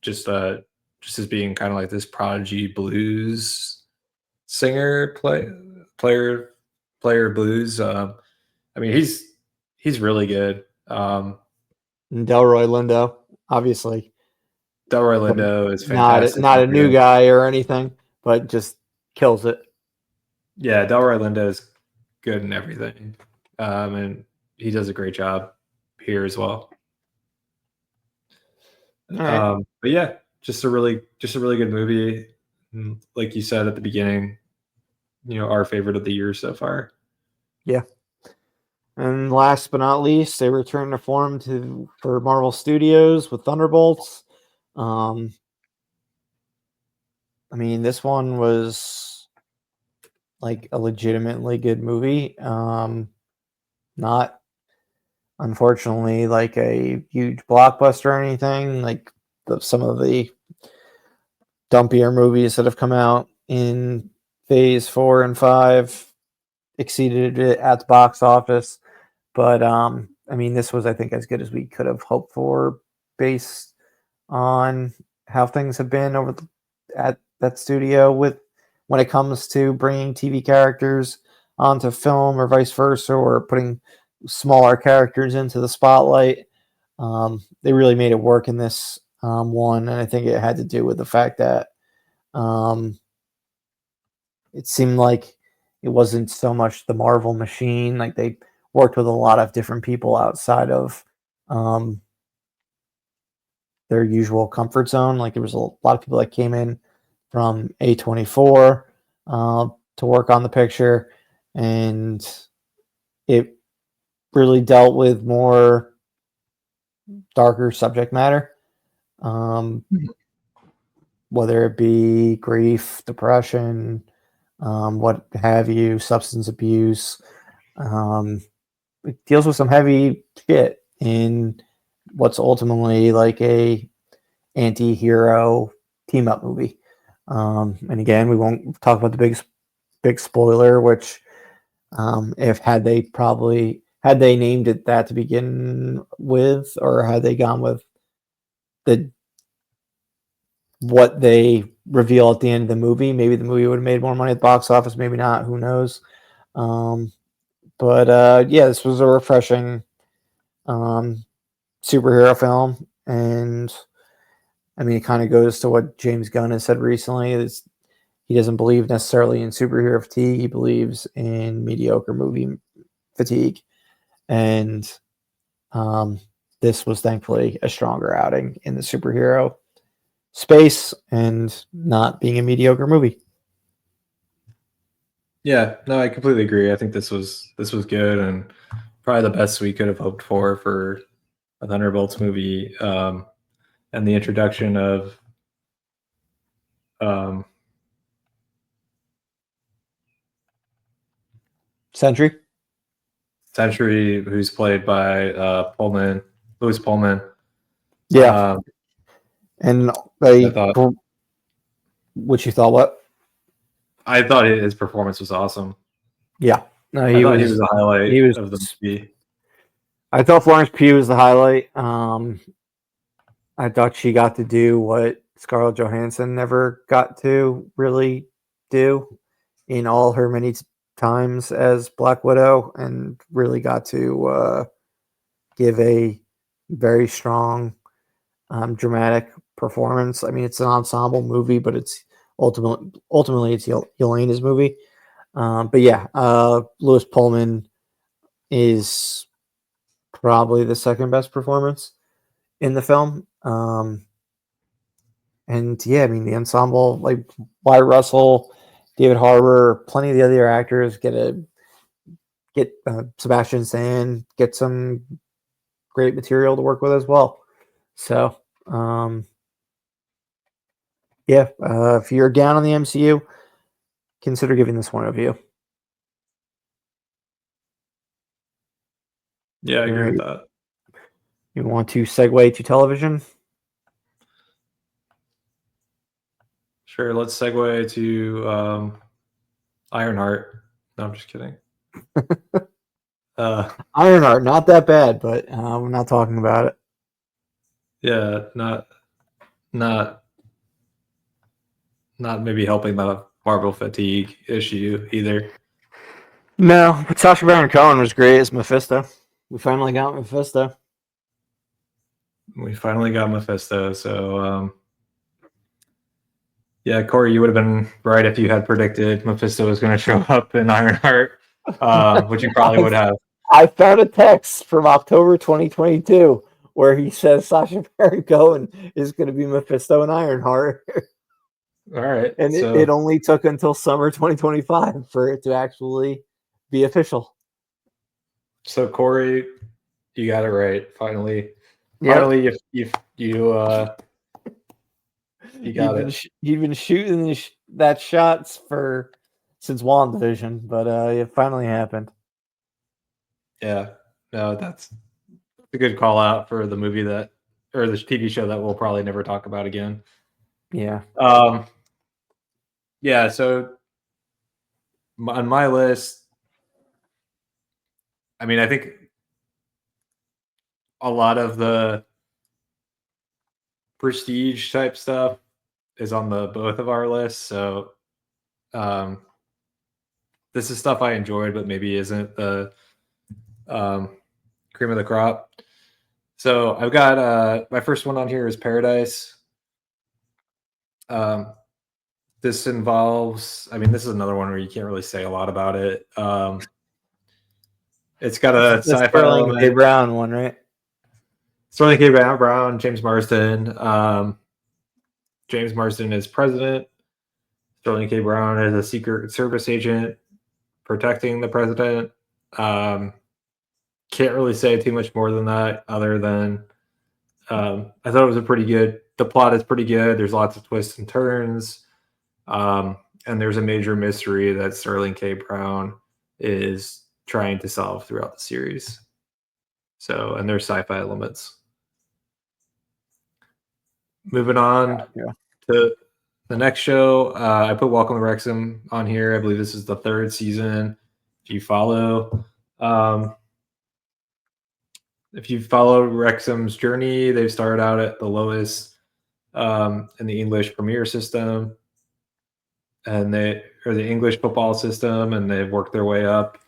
just just as being kind of like this prodigy blues singer player blues. I mean he's really good. And Delroy Lindo, obviously, Delroy but Lindo is not fantastic not and a new good. guy or anything, but just kills it. Yeah, Delroy Lindo is good in everything, and he does a great job here as well. All right. But yeah, just a really good movie. And like you said at the beginning, our favorite of the year so far. Yeah. And last but not least, they return to form for Marvel Studios with Thunderbolts. Um, I mean, this one was like a legitimately good movie. Not unfortunately like a huge blockbuster or anything like some of the dumpier movies that have come out in phase 4 and 5 exceeded it at the box office. But I mean, this was I think as good as we could have hoped for based on how things have been at that studio with when it comes to bringing TV characters onto film or vice versa, or putting smaller characters into the spotlight. They really made it work in this one, and I think it had to do with the fact that um, it seemed like it wasn't so much the Marvel machine. Like they worked with a lot of different people outside of um, their usual comfort zone. Like there was a lot of people that came in from A24 to work on the picture, and it really dealt with more darker subject matter, um, whether it be grief, depression, what have you, substance abuse. Um, it deals with some heavy shit in what's ultimately like a anti-hero team up movie. And again, we won't talk about the big spoiler, which if had they named it that to begin with, or had they gone with the what they reveal at the end of the movie, maybe the movie would have made more money at the box office, maybe not, who knows. Um, but yeah, this was a refreshing um, superhero film, and I mean, it kind of goes to what James Gunn has said recently. Is he doesn't believe necessarily in superhero fatigue. He believes in mediocre movie fatigue. And this was thankfully a stronger outing in the superhero space and not being a mediocre movie. Yeah, no, I completely agree. I think this was good and probably the best we could have hoped for a Thunderbolts movie. And the introduction of Sentry, who's played by Louis Pullman. yeah, and I thought what you thought? What? I thought his performance was awesome. Yeah, no, I thought he was the highlight of the movie. I thought Florence Pugh was the highlight. I thought she got to do what Scarlett Johansson never got to really do in all her many times as Black Widow, and really got to give a very strong, dramatic performance. I mean, it's an ensemble movie, but it's ultimately it's Yelena's movie. But yeah, Louis Pullman is probably the second best performance in the film. And yeah, I mean, the ensemble, like Wyatt Russell, David Harbour, plenty of the other actors get Sebastian Stan, get some great material to work with as well. So, yeah, if you're down on the MCU, consider giving this one a view. Yeah, I agree with that. You want to segue to television? Sure, let's segue to Ironheart. No, I'm just kidding. Ironheart, not that bad, but we're not talking about it. Yeah, not maybe helping the Marvel fatigue issue either. No, but Sacha Baron Cohen was great as Mephisto. We finally got Mephisto. So yeah, Corey, you would have been right if you had predicted Mephisto was going to show up in Ironheart, which you probably would have. I found a text from October 2022 where he says Sacha Baron Cohen is going to be Mephisto in Ironheart. All right. And it only took until summer 2025 for it to actually be official. So Corey, you got it right. Finally, if you got it. He'd been shooting that shots since WandaVision, but it finally happened. Yeah, no, that's a good call out for the movie or the TV show that we'll probably never talk about again. Yeah. Yeah. So on my list, I mean, I think a lot of the prestige type stuff is on both of our lists. So this is stuff I enjoyed, but maybe isn't the cream of the crop. So I've got my first one on here is Paradise. This involves, I mean, this is another one where you can't really say a lot about it. It's got a sci-fi Sterling K. Brown one, right? Sterling K. Brown, James Marsden. James Marsden is president. Sterling K. Brown is a Secret Service agent protecting the president. Can't really say too much more than that, other than I thought it was the plot is pretty good. There's lots of twists and turns. And there's a major mystery that Sterling K. Brown is trying to solve throughout the series. So, and there's sci-fi elements. Moving on to the next show, I put Welcome to Wrexham on here. I believe this is the third season. If you follow Wrexham's journey, they've started out at the lowest in the English Premier system, and the English football system, and they've worked their way up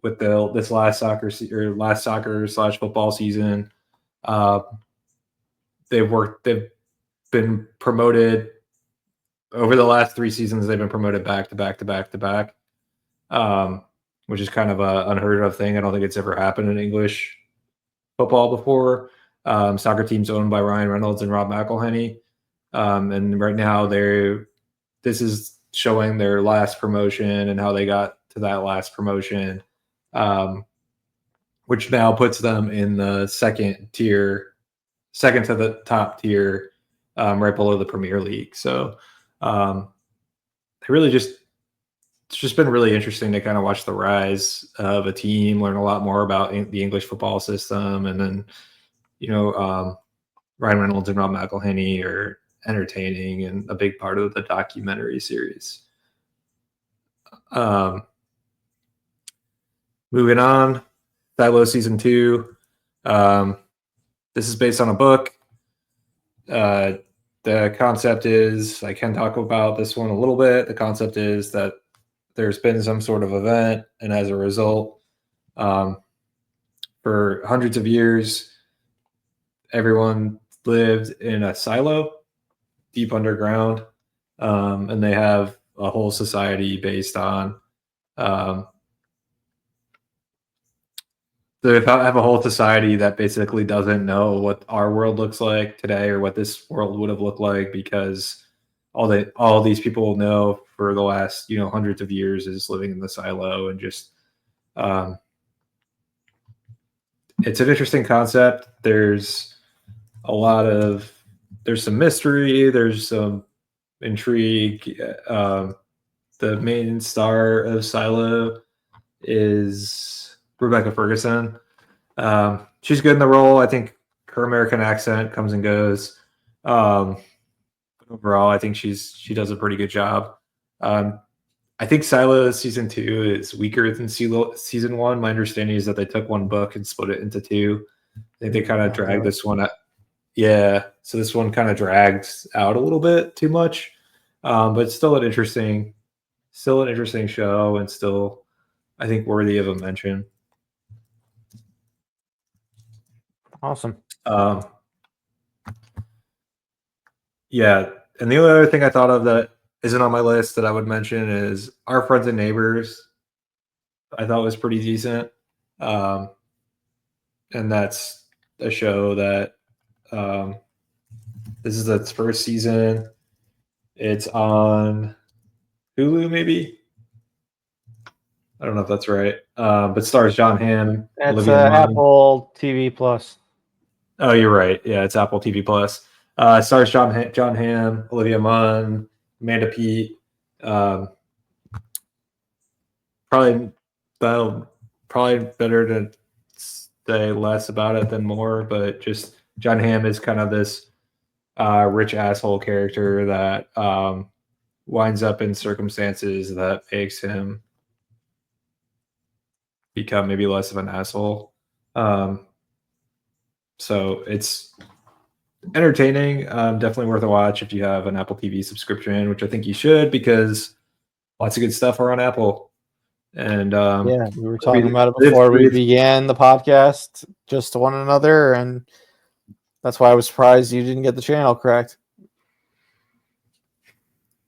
with this last soccer/football season. They've been promoted over the last 3 seasons, they've been promoted back to back to back to back, which is kind of a unheard of thing. I don't think it's ever happened in English football before. Soccer team's owned by Ryan Reynolds and Rob McElhenney, and right now this is showing their last promotion and how they got to that last promotion, which now puts them in the second to the top tier, right below the Premier League. So it's just been really interesting to kind of watch the rise of a team, learn a lot more about the English football system, and then Ryan Reynolds and Rob McElhenney are entertaining and a big part of the documentary series. Moving on, Silo season 2. This is based on a book. The concept is, I can talk about this one a little bit. The concept is that there's been some sort of event, and as a result, for hundreds of years, everyone lived in a silo deep underground, and they have a whole society based on they have a whole society that basically doesn't know what our world looks like today or what this world would have looked like, because all these people know for the last hundreds of years is living in the silo. And just it's an interesting concept. There's some mystery, there's some intrigue. The main star of Silo is Rebecca Ferguson. She's good in the role. I think her American accent comes and goes. Overall, I think she does a pretty good job. I think Silo season 2 is weaker than season 1. My understanding is that they took one book and split it into 2. I think they kind of dragged this one out. Yeah, so this one kind of dragged out a little bit too much, but it's still an interesting show, and still, I think, worthy of a mention. Awesome. Yeah, and the only other thing I thought of that isn't on my list that I would mention is Our Friends and Neighbors. I thought was pretty decent, and that's a show that this is its first season. It's on Hulu, maybe. I don't know if that's right, but stars John Hamm. That's Apple TV Plus. Oh, you're right. Yeah, it's Apple TV Plus. Stars John Hamm, Olivia Munn, Amanda Peet. Probably better to say less about it than more, but just John Hamm is kind of this rich asshole character that winds up in circumstances that makes him become maybe less of an asshole. So it's entertaining, definitely worth a watch if you have an Apple TV subscription, which I think you should, because lots of good stuff are on Apple. And yeah, we were talking about it before we began the podcast, just to one another, and that's why I was surprised you didn't get the channel correct.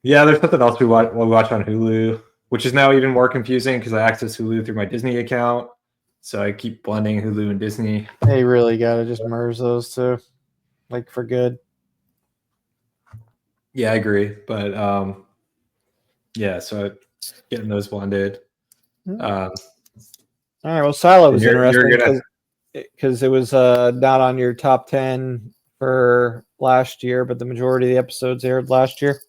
Yeah, there's something else we watch on Hulu, which is now even more confusing because I access Hulu through my Disney account, so I keep blending Hulu and Disney. They really gotta just merge those two, like, for good. Yeah, I agree, but yeah, so getting those blended. All right, well, Silo was interesting because it was not on your top 10 for last year, but the majority of the episodes aired last year.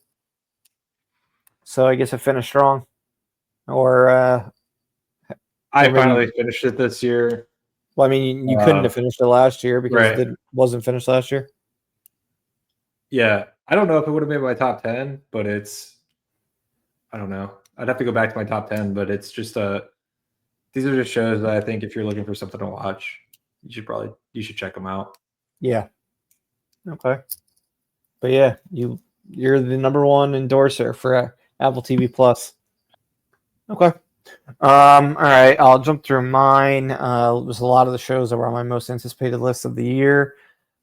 So I guess it finished strong. Or I finally finished it this year. Well, I mean, you couldn't have finished it last year because it wasn't finished last year. Yeah, I don't know if it would have made my top 10, but I don't know. I'd have to go back to my top 10, but it's just these are just shows that I think if you're looking for something to watch, you should check them out. Yeah. Okay. But yeah, you're the number one endorser for Apple TV Plus. Okay. All right, I'll jump through mine. It was a lot of the shows that were on my most anticipated list of the year.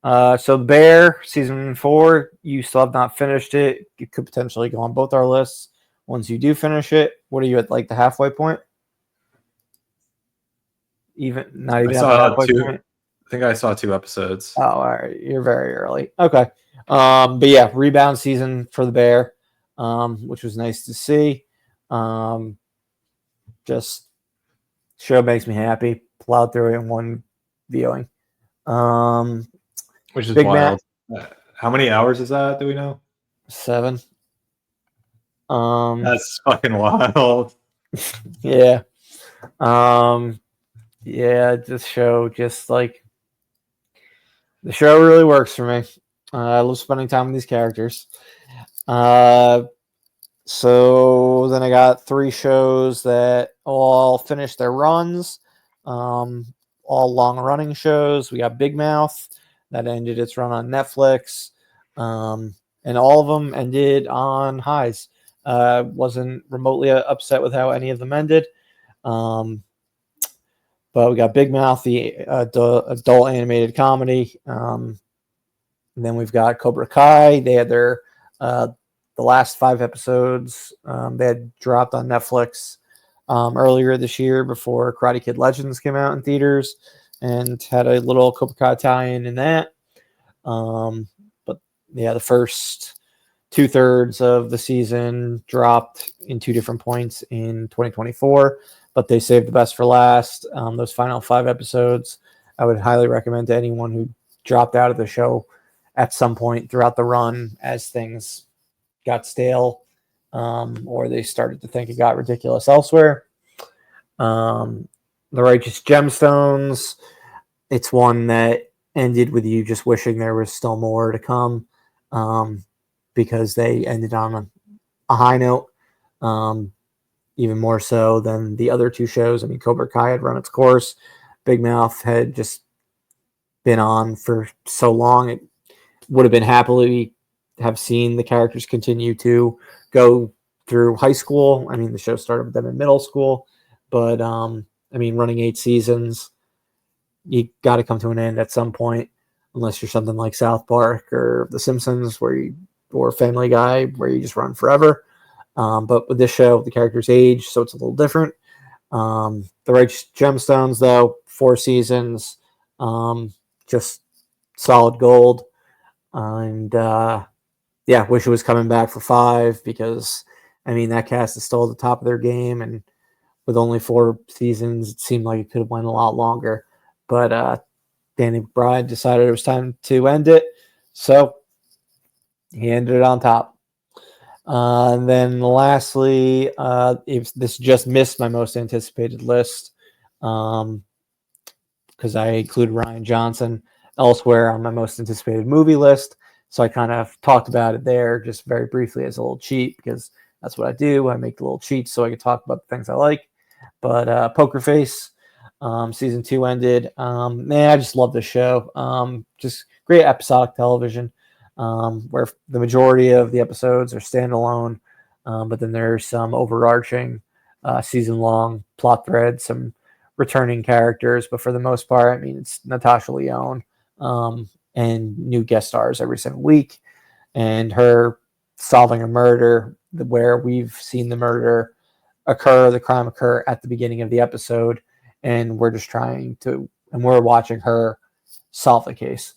So The Bear, season 4, you still have not finished it. It could potentially go on both our lists. Once you do finish it, what are you at, like the halfway point? Not I even at the saw halfway two. point? I think I saw 2 episodes. Oh, all right. You're very early. Okay. But yeah, rebound season for The Bear, which was nice to see. Just show makes me happy. Plowed through it in one viewing. Which is Big Mac wild. How many hours is that? Do we know? 7. That's fucking wild. Yeah. Yeah, this show just like the show really works for me. I love spending time with these characters. So then I got 3 shows that all finished their runs, all long running shows. We got Big Mouth that ended its run on Netflix, and all of them ended on highs. Wasn't remotely upset with how any of them ended. But we got Big Mouth, the adult animated comedy. And then we've got Cobra Kai. They had their the last 5 episodes. They had dropped on Netflix earlier this year before Karate Kid Legends came out in theaters, and had a little Cobra Kai tie-in in that. But yeah, the first 2/3 of the season dropped in 2 different points in 2024, but they saved the best for last. Those final 5 episodes, I would highly recommend to anyone who dropped out of the show at some point throughout the run as things got stale, or they started to think it got ridiculous elsewhere. The Righteous Gemstones, it's one that ended with you just wishing there was still more to come, because they ended on a high note, even more so than the other 2 shows. I mean, Cobra Kai had run its course. Big Mouth had just been on for so long. It would have been happily have seen the characters continue to go through high school. I mean, the show started with them in middle school, but I mean, running 8 seasons, you got to come to an end at some point, unless you're something like South Park or The Simpsons, or Family Guy, where you just run forever. But with this show, the characters age, so it's a little different. The Righteous Gemstones, though, 4 seasons, just solid gold. And yeah, wish it was coming back for 5, because I mean that cast is still at the top of their game, and with only 4 seasons, it seemed like it could have went a lot longer. But Danny McBride decided it was time to end it, so he ended it on top. And then lastly, this just missed my most anticipated list, because I included Ryan Johnson elsewhere on my most anticipated movie list. So I kind of talked about it there just very briefly as a little cheat, because that's what I do. I make the little cheats so I can talk about the things I like. But Poker Face, season 2 ended. Man, I just love this show. Just great episodic television, where the majority of the episodes are standalone, but then there's some overarching season-long plot threads, some returning characters, but for the most part, I mean, it's Natasha Lyonne, and new guest stars every single week, and her solving a murder where we've seen the crime occur at the beginning of the episode, and we're watching her solve the case.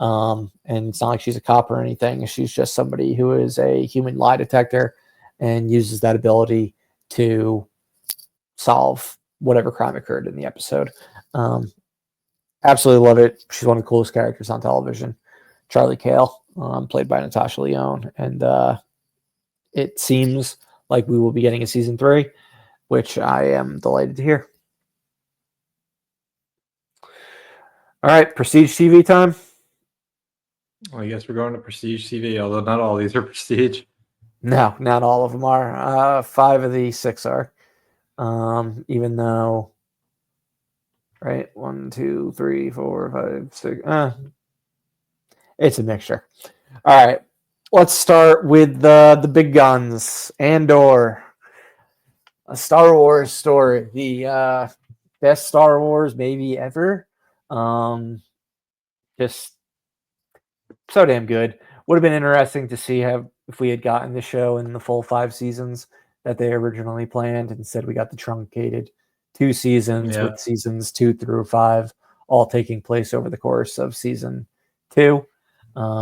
And it's not like she's a cop or anything. She's just somebody who is a human lie detector and uses that ability to solve whatever crime occurred in the episode. Absolutely love it. She's one of the coolest characters on television. Charlie Cale, played by Natasha Lyonne. And it seems like we will be getting a season 3, which I am delighted to hear. All right, Prestige TV time. Well, I guess we're going to Prestige TV, although not all these are Prestige. No, not all of them are. 5 of the 6 are. Even though, right, 1, 2, 3, 4, 5, 6. It's a mixture. All right, let's start with the big guns. Andor, a Star Wars story, the best Star Wars maybe ever. Just so damn good. Would have been interesting to see if we had gotten the show in the full 5 seasons that they originally planned. Instead, we got the truncated 2 seasons with seasons 2 through 5 all taking place over the course of season 2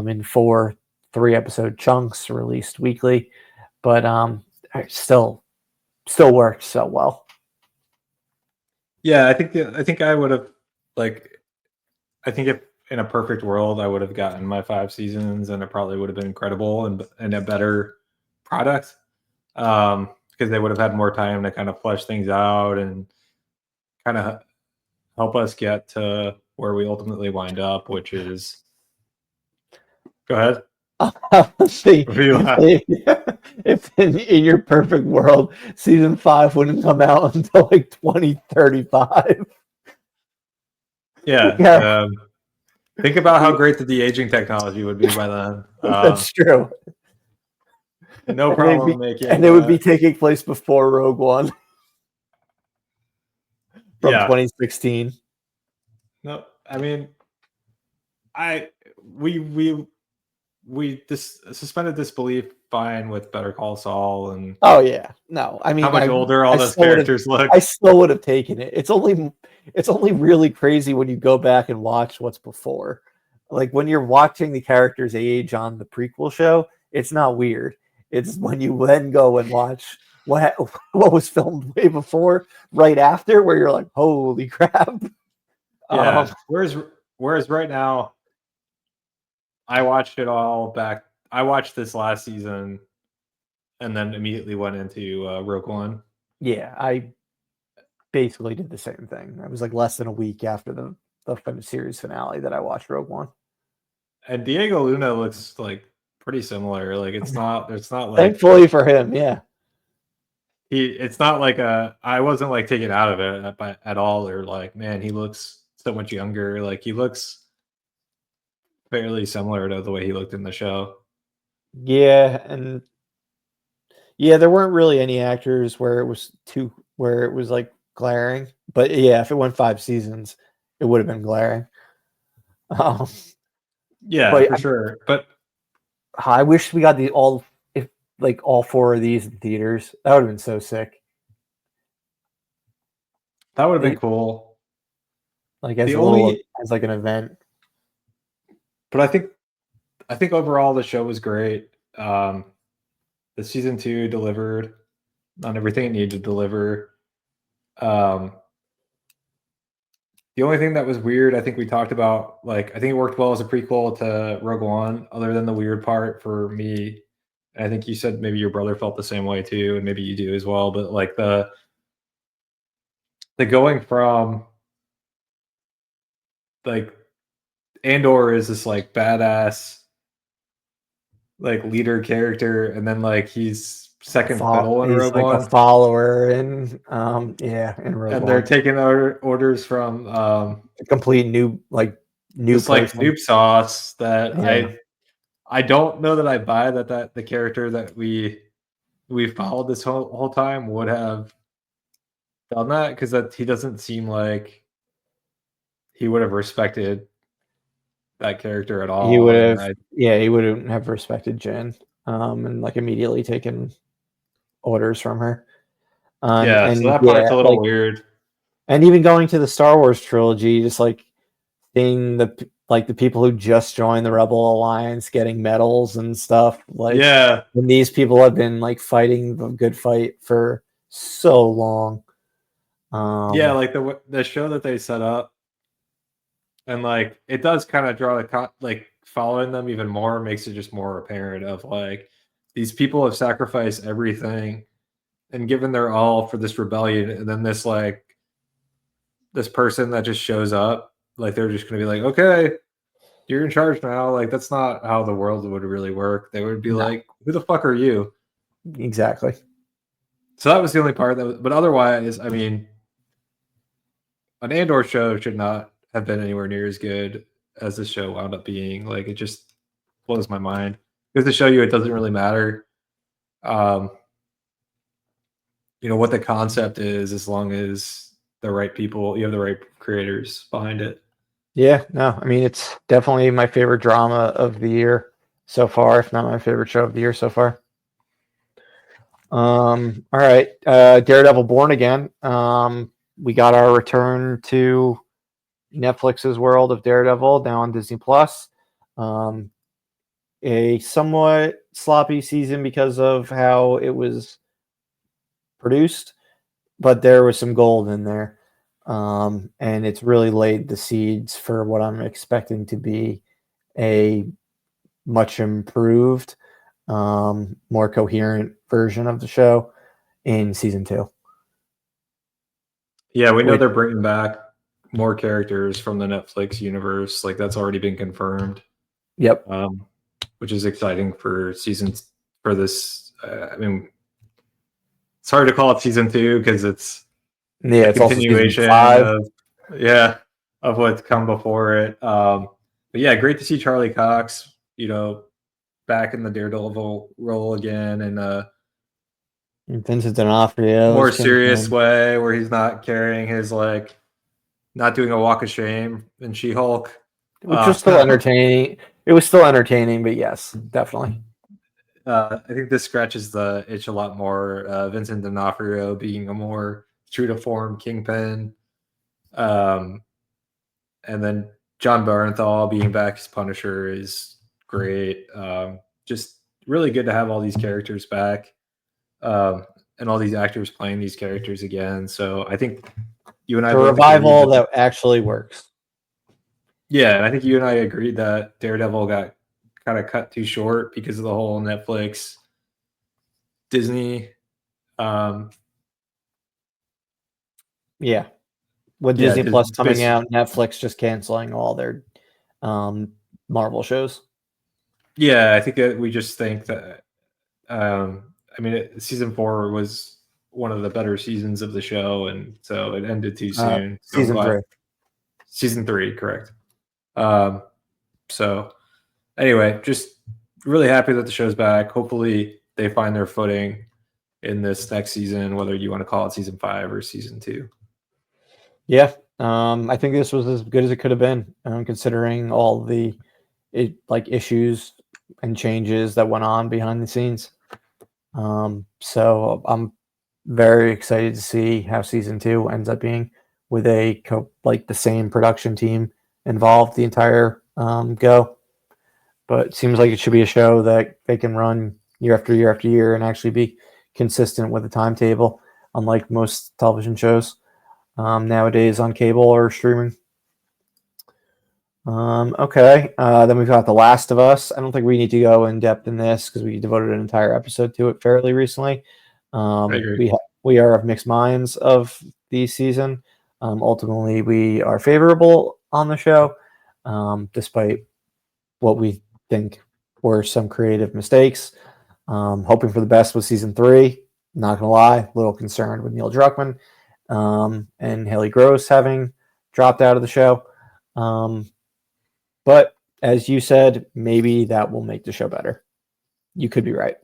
in 4 3-episode chunks released weekly. But it still worked so well. Yeah, I think I would have I think if in a perfect world I would have gotten my 5 seasons, and it probably would have been incredible and a better product. Because they would have had more time to kind of flesh things out and kind of help us get to where we ultimately wind up, which is go ahead. See, if in your perfect world, season 5 wouldn't come out until like 2035. Yeah. Think about how great the de-aging technology would be by then. That's true. No problem making. And it would be taking place before Rogue One from 2016. No, I mean, we suspended disbelief fine with Better Call Saul and oh yeah, no, I mean how much older all those characters look. I still would have taken it. It's only really crazy when you go back and watch what's before. Like when you're watching the characters age on the prequel show, it's not weird. It's when you then go and watch what was filmed way before, right after, where you're like, holy crap. Yeah. Whereas right now, I watched it all back. I watched this last season, and then immediately went into Rogue One. Yeah, I basically did the same thing. It was like less than a week after the series finale that I watched Rogue One. And Diego Luna looks like pretty similar. Like it's not like thankfully for him, yeah. It's not like I wasn't like taken out of it at all, or like, man, he looks so much younger. Like he looks fairly similar to the way he looked in the show. Yeah, and yeah, there weren't really any actors where it was like glaring. But yeah, if it went 5 seasons, it would have been glaring. Yeah, for sure. But I wish we got all 4 of these in theaters. That would have been so sick. That would have been cool. Like as like an event. But I think overall the show was great. The season 2 delivered on everything it needed to deliver. The only thing that was weird, I think we talked about, like, I think it worked well as a prequel to Rogue One, other than the weird part for me. And I think you said maybe your brother felt the same way too, and maybe you do as well. But like the going from like Andor is this like badass like leader character, and then like he's second fiddle in Rogue One, a follower in in Rogue One. And they're taking orders from a complete new like noob sauce that I don't know that I buy that the character that we followed this whole time would have done that, because that he doesn't seem like he would have respected that character at all. He would have he wouldn't have respected Jen and like immediately taken orders from her. So that part's a little weird. And even going to the Star Wars trilogy, just like seeing the people who just joined the Rebel Alliance getting medals and stuff. Like, and these people have been like fighting the good fight for so long. Like the show that they set up, and like it does kind of draw like following them even more makes it just more apparent of like these people have sacrificed everything and given their all for this rebellion, and then this person that just shows up, like they're just going to be like, okay, you're in charge now. Like that's not how the world would really work. They would be like, who the fuck are you? Exactly. So that was the only part but otherwise, I mean, an Andor show should not have been anywhere near as good as this show wound up being. Like it just blows my mind, because to show you it doesn't really matter what the concept is, as long as the right people, you have the right creators behind it. Yeah, no, I mean it's definitely my favorite drama of the year so far, if not my favorite show of the year so far. All right, Daredevil Born Again. We got our return to Netflix's world of Daredevil now on Disney Plus. Um, a somewhat sloppy season because of how it was produced, but there was some gold in there. And it's really laid the seeds for what I'm expecting to be a much improved, more coherent version of the show in season 2. Yeah, we know Which, they're bringing back more characters from the Netflix universe. Like that's already been confirmed, yep, which is exciting for seasons for this. I mean, it's hard to call it season 2 because it's yeah, a it's also season continuation 5. of of what's come before it. But yeah, great to see Charlie Cox, back in the Daredevil role again in a Vincent D'Onofrio more is serious Kingpin, way where he's not carrying his like not doing a walk of shame in She-Hulk. which was still entertaining. It was still entertaining, but yes, definitely. I think this scratches the itch a lot more. Vincent D'Onofrio being a more true to form Kingpin, um, and then John Bernthal being back as Punisher is great. Just really good to have all these characters back, and all these actors playing these characters again. So I think you and I A both agreed revival that, that actually works. yeah, and I think you and I agreed that Daredevil got kind of cut too short because of the whole Netflix Disney. Um, Yeah, with yeah, Disney Plus coming based, out, Netflix just canceling all their um, Marvel shows. yeah, I think that we just think that. I mean, season 4 was one of the better seasons of the show, and so it ended too soon. So I'm Season glad 3. season 3, correct? Um, so anyway, just really happy that the show's back. Hopefully, they find their footing in this next season, whether you want to call it season 5 or season 2. Yeah, I think this was as good as it could have been, considering all the issues and changes that went on behind the scenes. So I'm very excited to see how season 2 ends up being with the same production team involved the entire go. But it seems like it should be a show that they can run year after year after year and actually be consistent with the timetable, unlike most television shows nowadays on cable or streaming. Okay, then we've got The Last of Us. I don't think we need to go in depth in this because we devoted an entire episode to it fairly recently. I agree. We are of mixed minds of the season. Ultimately, we are favorable on the show, despite what we think were some creative mistakes. Hoping for the best with season 3. Not gonna lie, a little concerned with Neil Druckmann and Haley Gross having dropped out of the show. But as you said, maybe that will make the show better. You could be right.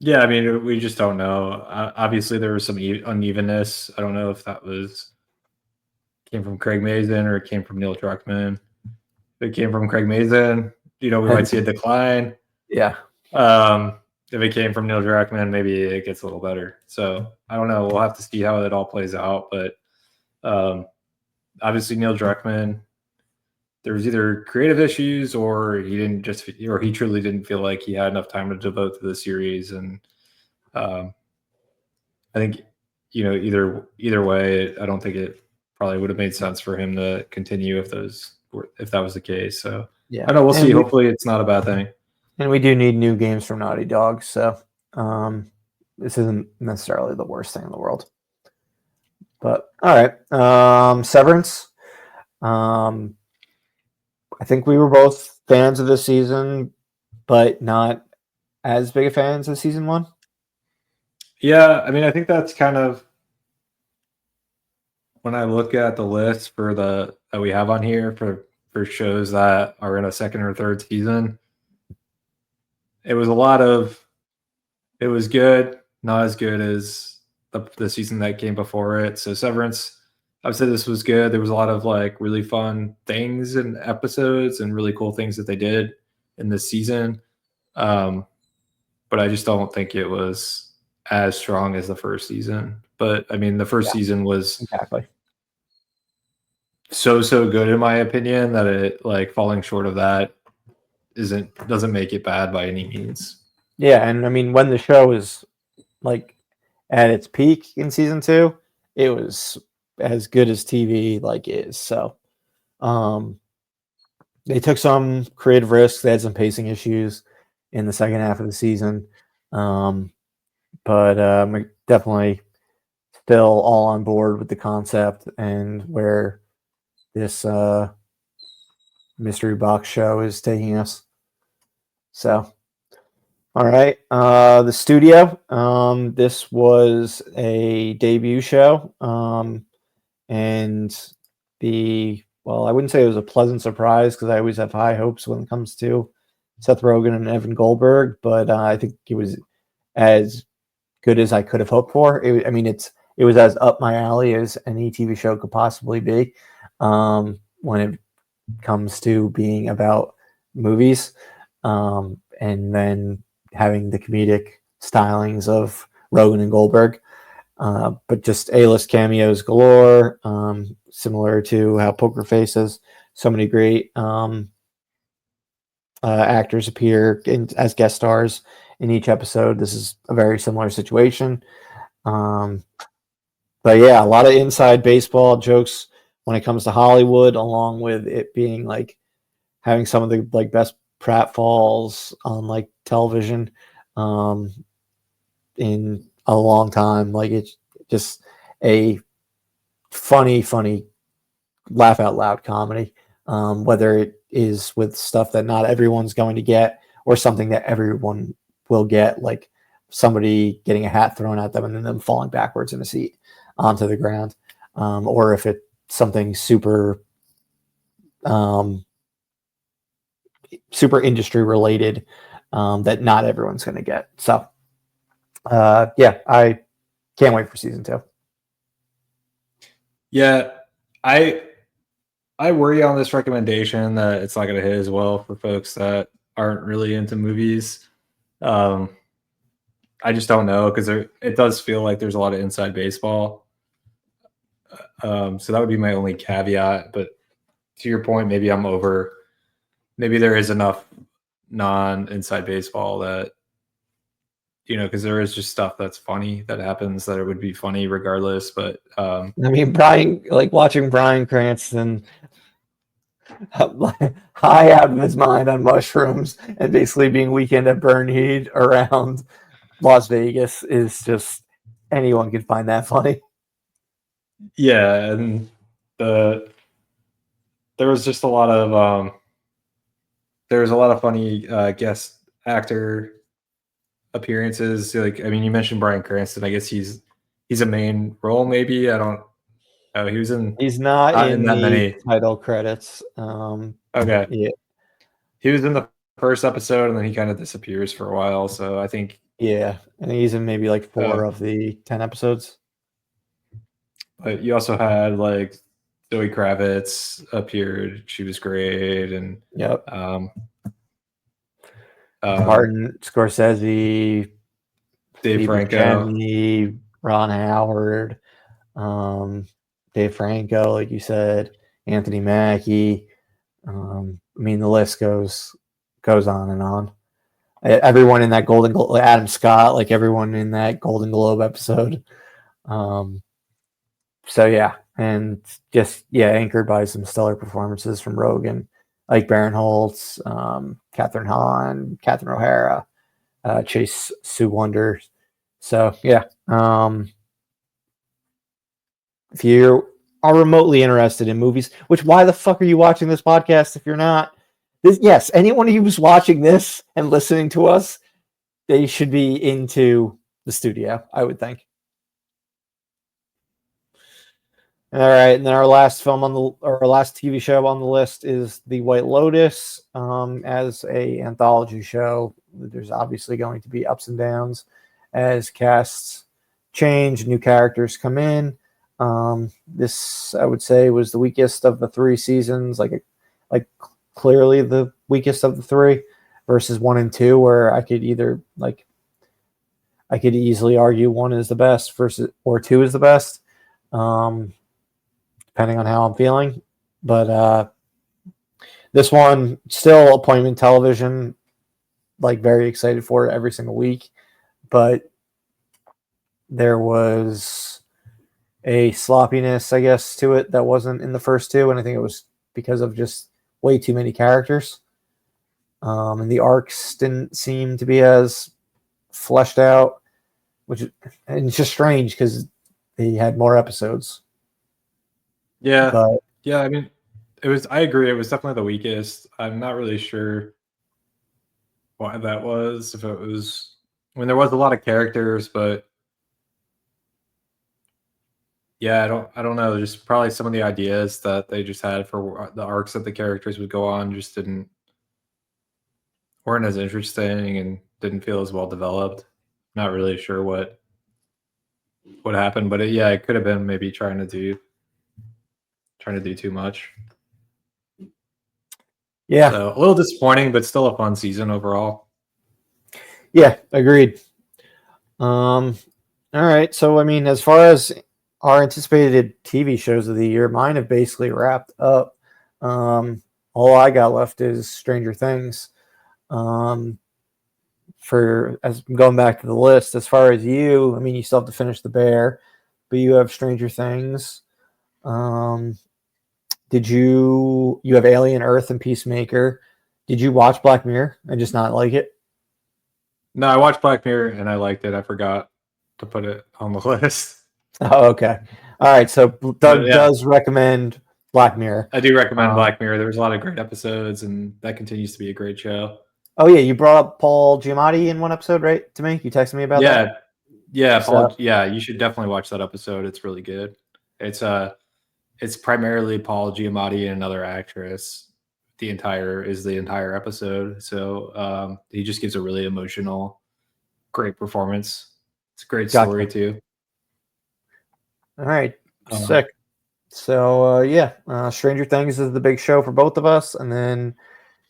Yeah, I mean, we just don't know. Obviously, there was some unevenness. I don't know if that came from Craig Mazin or it came from Neil Druckmann. If it came from Craig Mazin, we might see a decline. Yeah. If it came from Neil Druckmann, maybe it gets a little better. So I don't know. We'll have to see how it all plays out. But obviously, Neil Druckmann, there was either creative issues or he truly didn't feel like he had enough time to devote to the series. And I think either way, I don't think it probably would have made sense for him to continue if that was the case. So Yeah. I don't know. We'll see. Hopefully, it's not a bad thing. And we do need new games from Naughty Dog, so this isn't necessarily the worst thing in the world. But all right. Severance. Um, I think we were both fans of this season, but not as big of fans as season 1. Yeah, I mean, I think that's kind of when I look at the list that we have on here for shows that are in a second or third season. It was it was good, not as good as the season that came before it. So Severance I would say this was good. There was a lot of like really fun things and episodes and really cool things that they did in this season. But I just don't think it was as strong as the first season. But I mean, the first season was Exactly. so good in my opinion that it like falling short of that doesn't make it bad by any means. Yeah, and I mean, when the show is like at its peak in season 2, it was as good as TV like is. So, they took some creative risks. They had some pacing issues in the second half of the season, but definitely still all on board with the concept and where this mystery box show is taking us. So, all right, the studio. This was a debut show, and I wouldn't say it was a pleasant surprise because I always have high hopes when it comes to Seth Rogen and Evan Goldberg, but I think it was as good as I could have hoped for. It was as up my alley as any TV show could possibly be when it comes to being about movies, and then having the comedic stylings of Rogen and Goldberg. But just A-list cameos galore, similar to how Poker Face has so many great actors appear as guest stars in each episode. This is a very similar situation. But yeah, a lot of inside baseball jokes when it comes to Hollywood, along with it being like having some of the like best pratfalls on like television in a long time. Like it's just a funny laugh out loud comedy, whether it is with stuff that not everyone's going to get or something that everyone will get, like somebody getting a hat thrown at them and then them falling backwards in a seat onto the ground, or if it's something super super industry related that not everyone's going to get. So yeah, I can't wait for season 2. Yeah, I worry on this recommendation that it's not going to hit as well for folks that aren't really into movies. I just don't know because it does feel like there's a lot of inside baseball. So that would be my only caveat. But to your point, maybe maybe there is enough non-inside baseball that, because there is just stuff that's funny that happens that it would be funny regardless. But I mean, watching Bryan Cranston high out of his mind on mushrooms and basically being weekend at Burnhead around Las Vegas is just, anyone could find that funny. Yeah, and there was just a lot of funny guest actor appearances. Like, I mean, you mentioned Bryan Cranston. I guess he's a main role. Maybe I don't know. He's not in that the many title credits. Okay, Yeah, he was in the first episode and then he kind of disappears for a while. So I think I think he's in maybe like 4 of the 10 episodes. But you also had like Zoe Kravitz appeared. She was great, and Yep. Martin Scorsese, Dave Steve Franco, Buscemi, Ron Howard, Dave Franco, like you said, Anthony Mackie. I mean, the list goes on and on. Everyone in that Adam Scott, like everyone in that Golden Globe episode. So yeah, and just anchored by some stellar performances from Rogen, like Barinholtz, Catherine Hahn, Catherine O'Hara, Chase Sue Wonder. So yeah, if you are remotely interested in movies, which why the fuck are you watching this podcast if you're not? Yes, anyone who's watching this and listening to us, they should be into the studio, I would think. All right, and then our last TV show on the list is The White Lotus. As a anthology show, there's obviously going to be ups and downs as casts change, new characters come in. This, I would say, was the weakest of the 3 seasons, like clearly the weakest of the 3 versus 1 and 2, where I could easily argue 1 is the best versus or 2 is the best, depending on how I'm feeling. But this one, still appointment television, like very excited for it every single week. But there was a sloppiness, I guess, to it that wasn't in the first 2, and I think it was because of just way too many characters. And the arcs didn't seem to be as fleshed out, and it's just strange because they had more episodes. Yeah. But Yeah, I mean, I agree, it was definitely the weakest. I'm not really sure why that was. If it was, I mean, there was a lot of characters, but yeah, I don't know. Just probably some of the ideas that they just had for the arcs that the characters would go on just weren't as interesting and didn't feel as well developed. Not really sure what happened, but it could have been maybe trying to do too much. yeah, So a little disappointing, but still a fun season overall. yeah, agreed. All right. So, I mean, as far as our anticipated TV shows of the year, mine have basically wrapped up. All I got left is Stranger Things. As going back to the list, as far as you, I mean, you still have to finish The Bear, but you have Stranger Things. Did you have Alien, Earth, and Peacemaker? Did you watch Black Mirror and just not like it? No, I watched Black Mirror and I liked it. I forgot to put it on the list. Oh, okay. All right. So Doug does recommend Black Mirror. I do recommend Black Mirror. There was a lot of great episodes, and that continues to be a great show. Oh yeah, you brought up Paul Giamatti in one episode, right? To me, you texted me about that. Yeah, Paul. Yeah, you should definitely watch that episode. It's really good. It's primarily Paul Giamatti and another actress. The entire episode. So he just gives a really emotional, great performance. It's a great story too. All right, sick. So Stranger Things is the big show for both of us, and then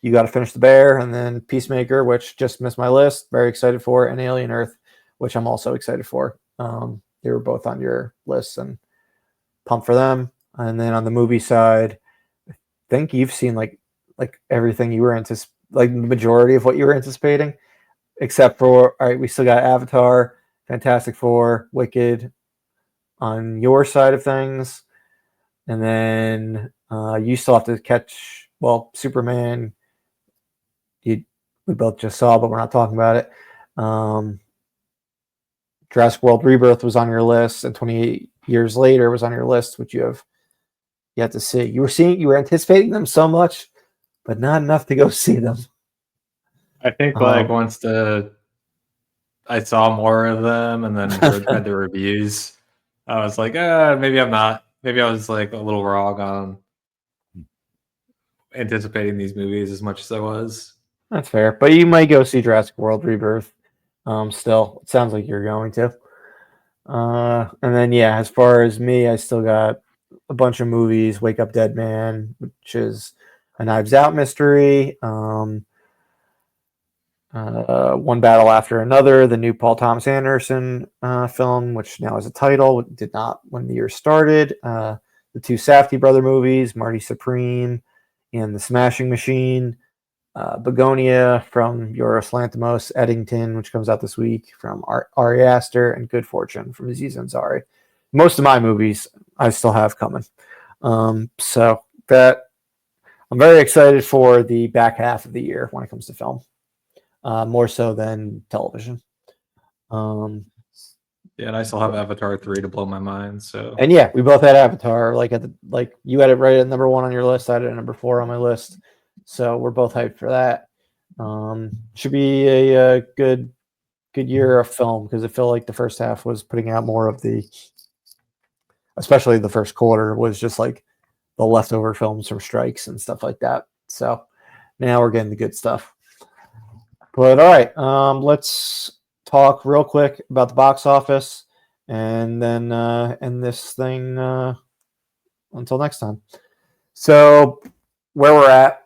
you got to finish The Bear, and then Peacemaker, which just missed my list. Very excited for, and Alien Earth, which I'm also excited for. They were both on your list, and pumped for them. And then on the movie side, I think you've seen like everything you were like the majority of what you were anticipating, except for, all right, we still got Avatar, Fantastic Four, Wicked on your side of things, and then you still have to catch Superman. We both just saw, but we're not talking about it. Jurassic World Rebirth was on your list, and 28 years later was on your list, which you have to see. You were anticipating them so much, but not enough to go see them. I think once I saw more of them and then read the reviews, I was like, maybe I'm not. Maybe I was like a little wrong on anticipating these movies as much as I was. That's fair, but you might go see Jurassic World Rebirth. Still, it sounds like you're going to. And then as far as me, I still got a bunch of movies. Wake Up Dead Man, which is a Knives Out mystery. One Battle After Another, the new Paul Thomas Anderson film, which now has a title, did not when the year started. The 2 Safdie brother movies, Marty Supreme and The Smashing Machine. Begonia from Yorgos Lanthimos, Eddington, which comes out this week from Ari Aster, and Good Fortune from Aziz Ansari. Most of my movies I still have coming. So that I'm very excited for the back half of the year when it comes to film, more so than television. And I still have Avatar 3 to blow my mind. So, and we both had Avatar. You had it right at number 1 on your list. I had it at number 4 on my list. So we're both hyped for that. Should be a good year of film, because I feel like the first half was putting out more of especially the first quarter was just like the leftover films from strikes and stuff like that. So now we're getting the good stuff. But all right, let's talk real quick about the box office. and then end this thing until next time. So where we're at,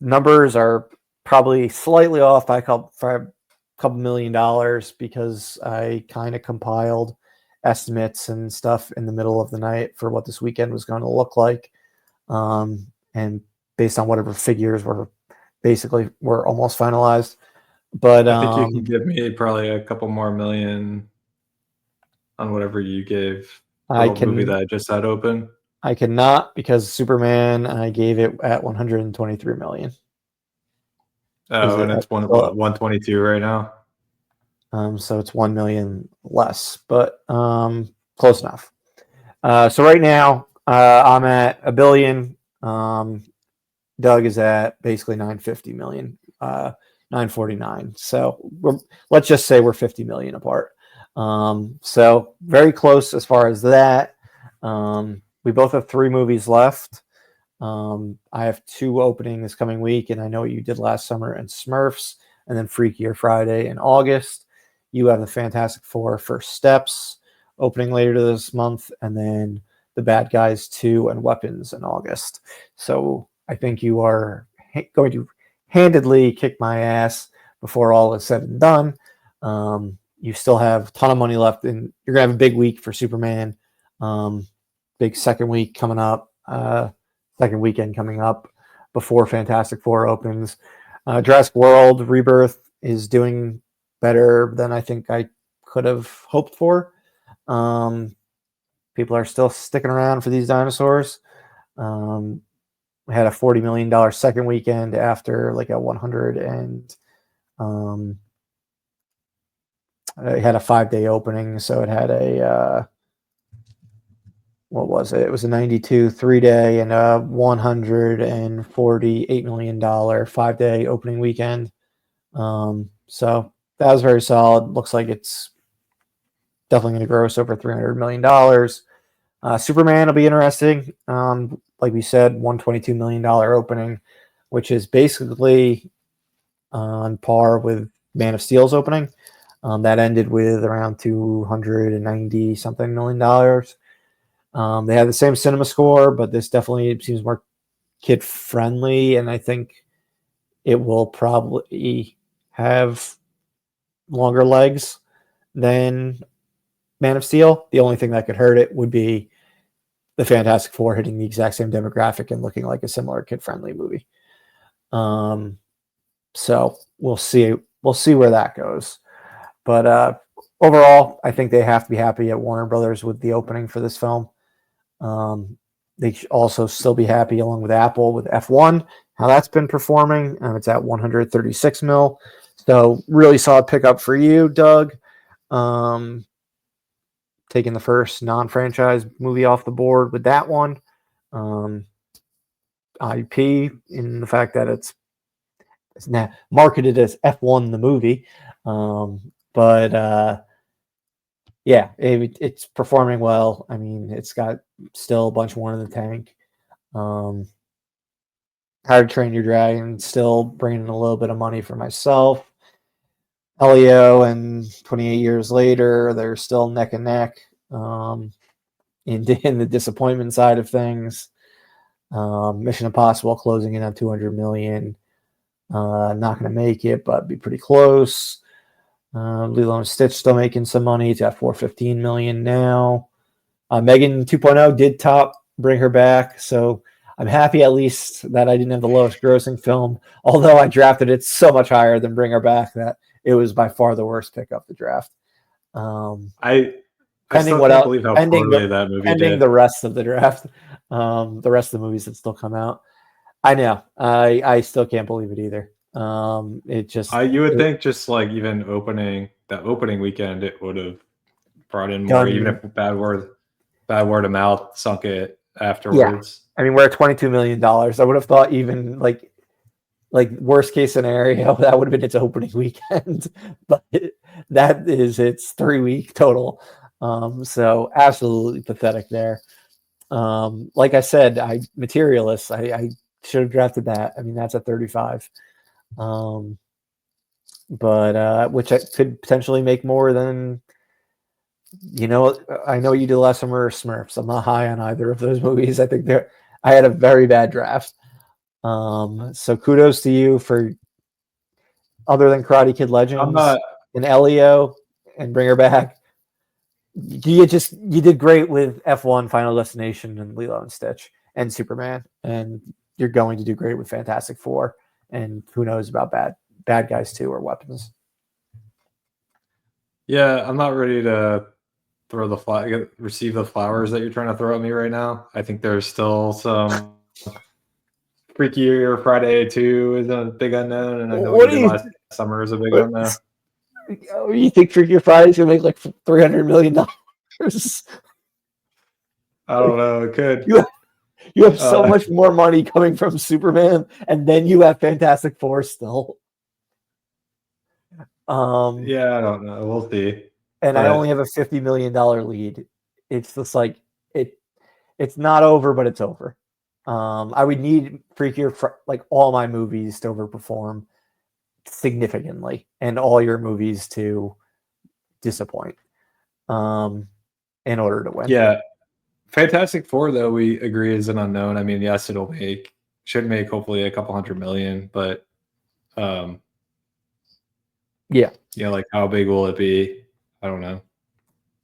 numbers are probably slightly off by a couple $1,000,000 because I kind of compiled estimates and stuff in the middle of the night for what this weekend was going to look like, and based on whatever figures were almost finalized. But I think you can give me probably a couple more million on whatever you gave the whole movie that I just had open. I cannot, because Superman, I gave it at 123 million. Oh, and it's 122 right now. So it's 1 million less, but close enough. So right now, I'm at a billion. Doug is at basically 950 million, 949. So let's just say we're 50 million apart. So very close as far as that. We both have 3 movies left. I have 2 opening this coming week, and I Know What You Did Last Summer and Smurfs, and then Freakier Friday in August. You have the Fantastic Four First Steps opening later this month, and then The Bad Guys 2 and Weapons in August. So I think you are going to handedly kick my ass before all is said and done. You still have a ton of money left, and you're going to have a big week for Superman. Big second week coming up. Second weekend coming up before Fantastic Four opens. Jurassic World Rebirth is doing better than I think I could have hoped for. People are still sticking around for these dinosaurs. We had a $40 million second weekend after like a 100 and it had a 5-day opening, so it had a what was it? It was a 92 3-day and a $148 million 5-day opening weekend. So that was very solid. Looks like it's definitely going to gross over $300 million. Superman will be interesting. Like we said, $122 million opening, which is basically on par with Man of Steel's opening. That ended with around $290 something million. They have the same cinema score, but this definitely seems more kid friendly, and I think it will probably have longer legs than Man of Steel. The only thing that could hurt it would be the Fantastic Four hitting the exact same demographic and looking like a similar kid friendly movie. So we'll see. We'll see where that goes. But overall, I think they have to be happy at Warner Brothers with the opening for this film. They should also still be happy along with Apple with F1, how that's been performing. It's at 136 mil. So really solid pickup for you, Doug. Taking the first non-franchise movie off the board with that one. IP in the fact that it's now marketed as F1 the movie. But yeah, it's performing well. I mean, it's got still a bunch more in the tank. How to Train Your Dragon still bringing in a little bit of money for myself. Elio and 28 years later, they're still neck and neck in the disappointment side of things. Mission Impossible closing in on 200 million. Not going to make it, but be pretty close. Lilo and Stitch still making some money. It's at 415 million now. Megan 2.0 did bring her back, so I'm happy at least that I didn't have the lowest grossing film, although I drafted it so much higher than Bring Her Back that it was by far the worst pick of the draft. I still can't believe how poorly that movie did. The rest of the draft, the rest of the movies that still come out. I know. I still can't believe it either. It just you would think just like even opening weekend, it would have brought in more, even if bad word of mouth sunk it afterwards. Yeah. I mean, we're at $22 million. I would have thought even like worst case scenario, that would have been its opening weekend, but that is its 3-week total. So absolutely pathetic there. Like I said, Materialist, I should have drafted that. I mean, that's at 35. But which I could potentially make more than You know, I know you did last summer Smurfs. I'm not high on either of those movies. I think I had a very bad draft. So kudos to you for other than Karate Kid I'm Legends not. and Elio and Bring Her Back. You did great with F1 Final Destination and Lilo and Stitch and Superman, and you're going to do great with Fantastic Four, and who knows about bad guys too or weapons. Yeah, I'm not ready to receive the flowers that you're trying to throw at me right now. I think there's still some Freakier Friday 2 is a big unknown, and I know what What you do did you? last summer is a big What, unknown. you think Freaky Friday's gonna make like $300 million? I don't know. It could. You have so much more money coming from Superman, and then you have Fantastic Four still. Yeah, I don't know. We'll see. And I only But have a $50 million lead. It's just like it's not over, but it's over. I would need Freakier like all my movies to overperform significantly, and all your movies to disappoint, in order to win. yeah, Fantastic Four though we agree is an unknown. I mean, yes, should make hopefully a couple $100 million, but Yeah, like how big will it be? I don't know.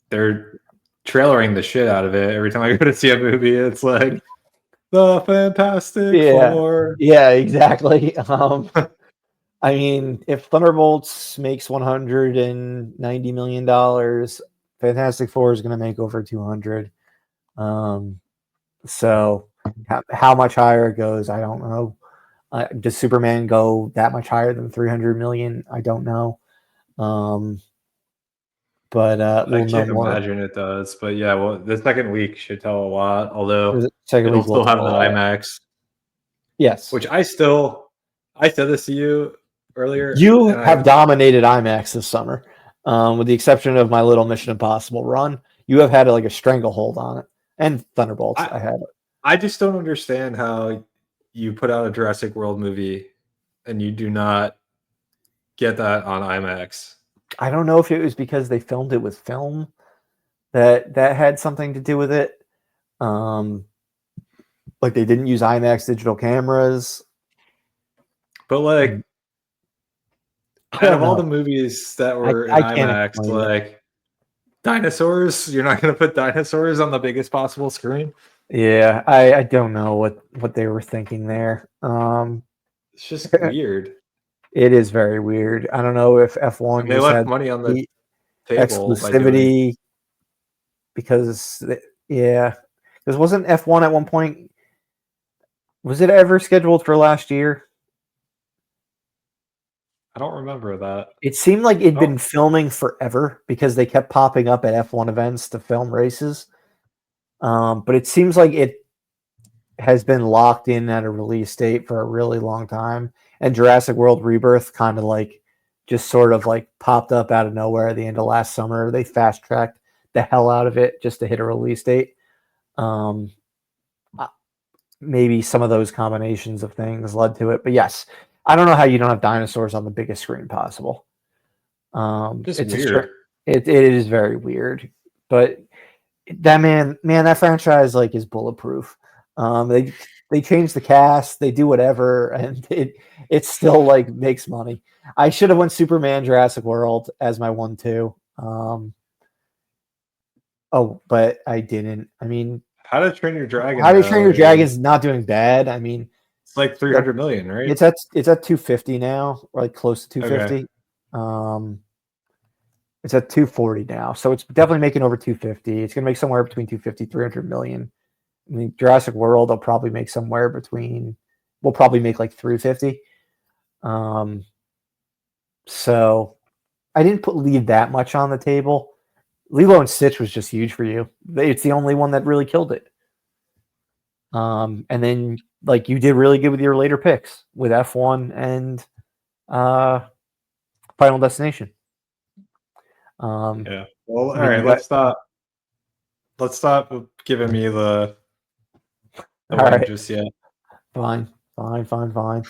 They're trailering the shit out of it. Every time I go to see a movie, it's like the Fantastic Four. Yeah, exactly. I mean, if Thunderbolts makes $190 million, Fantastic Four is going to make over 200. So how much higher it goes, I don't know. Does Superman go that much higher than 300 million? I don't know. But I we'll know can't more. imagine it does. But yeah, well, the second week should tell a lot. Although The second it'll week will still have tell the a lot. IMAX. Yes, Which I said this to you earlier. you And have dominated IMAX this summer, with the exception of my little Mission Impossible run. You have had like a stranglehold on it, and Thunderbolts. I had it. I just don't understand how you put out a Jurassic World movie and you do not get that on IMAX. I don't know if it was because they filmed it with film that had something to do with it. Like they didn't use IMAX digital cameras. But like, out of all the movies that were in I can't IMAX, explain it. like dinosaurs, you're not going to put dinosaurs on the biggest possible screen. Yeah, I don't know what they were thinking there. It's just weird. It is very weird. I don't know if F1 And they just left had money on the the table by doing. exclusivity because because wasn't F1 at one point, was it ever scheduled for last year? I don't remember that. It seemed like it'd been filming forever because they kept popping up at F1 events to film races. But it seems like it has been locked in at a release date for a really long time. And Jurassic World Rebirth kind of like just sort of like popped up out of nowhere at the end of last summer. They fast tracked the hell out of it just to hit a release date. Maybe some of those combinations of things led to it. But yes, I don't know how you don't have dinosaurs on the biggest screen possible. Just it's weird. It is very weird. But that franchise like is bulletproof. They change the cast, they do whatever, and it still like makes money. I should have went Superman Jurassic World as my 1-2. But I didn't. I mean, How to Train Your Dragon? How to Train Your Dragon is not doing bad. I mean, it's like 300 million, right? It's at 250 now, or like close to 250. Okay. It's at 240 now, so it's definitely making over 250. It's going to make somewhere between 250 300 million. I mean, Jurassic World, will probably make somewhere between. We'll probably make like 350. So I didn't leave that much on the table. Lilo and Stitch was just huge for you. It's the only one that really killed it. And then like you did really good with your later picks with F1 and Final Destination. Yeah. Well, all right. Let's stop. Let's stop giving me the win just yet. Fine. I don't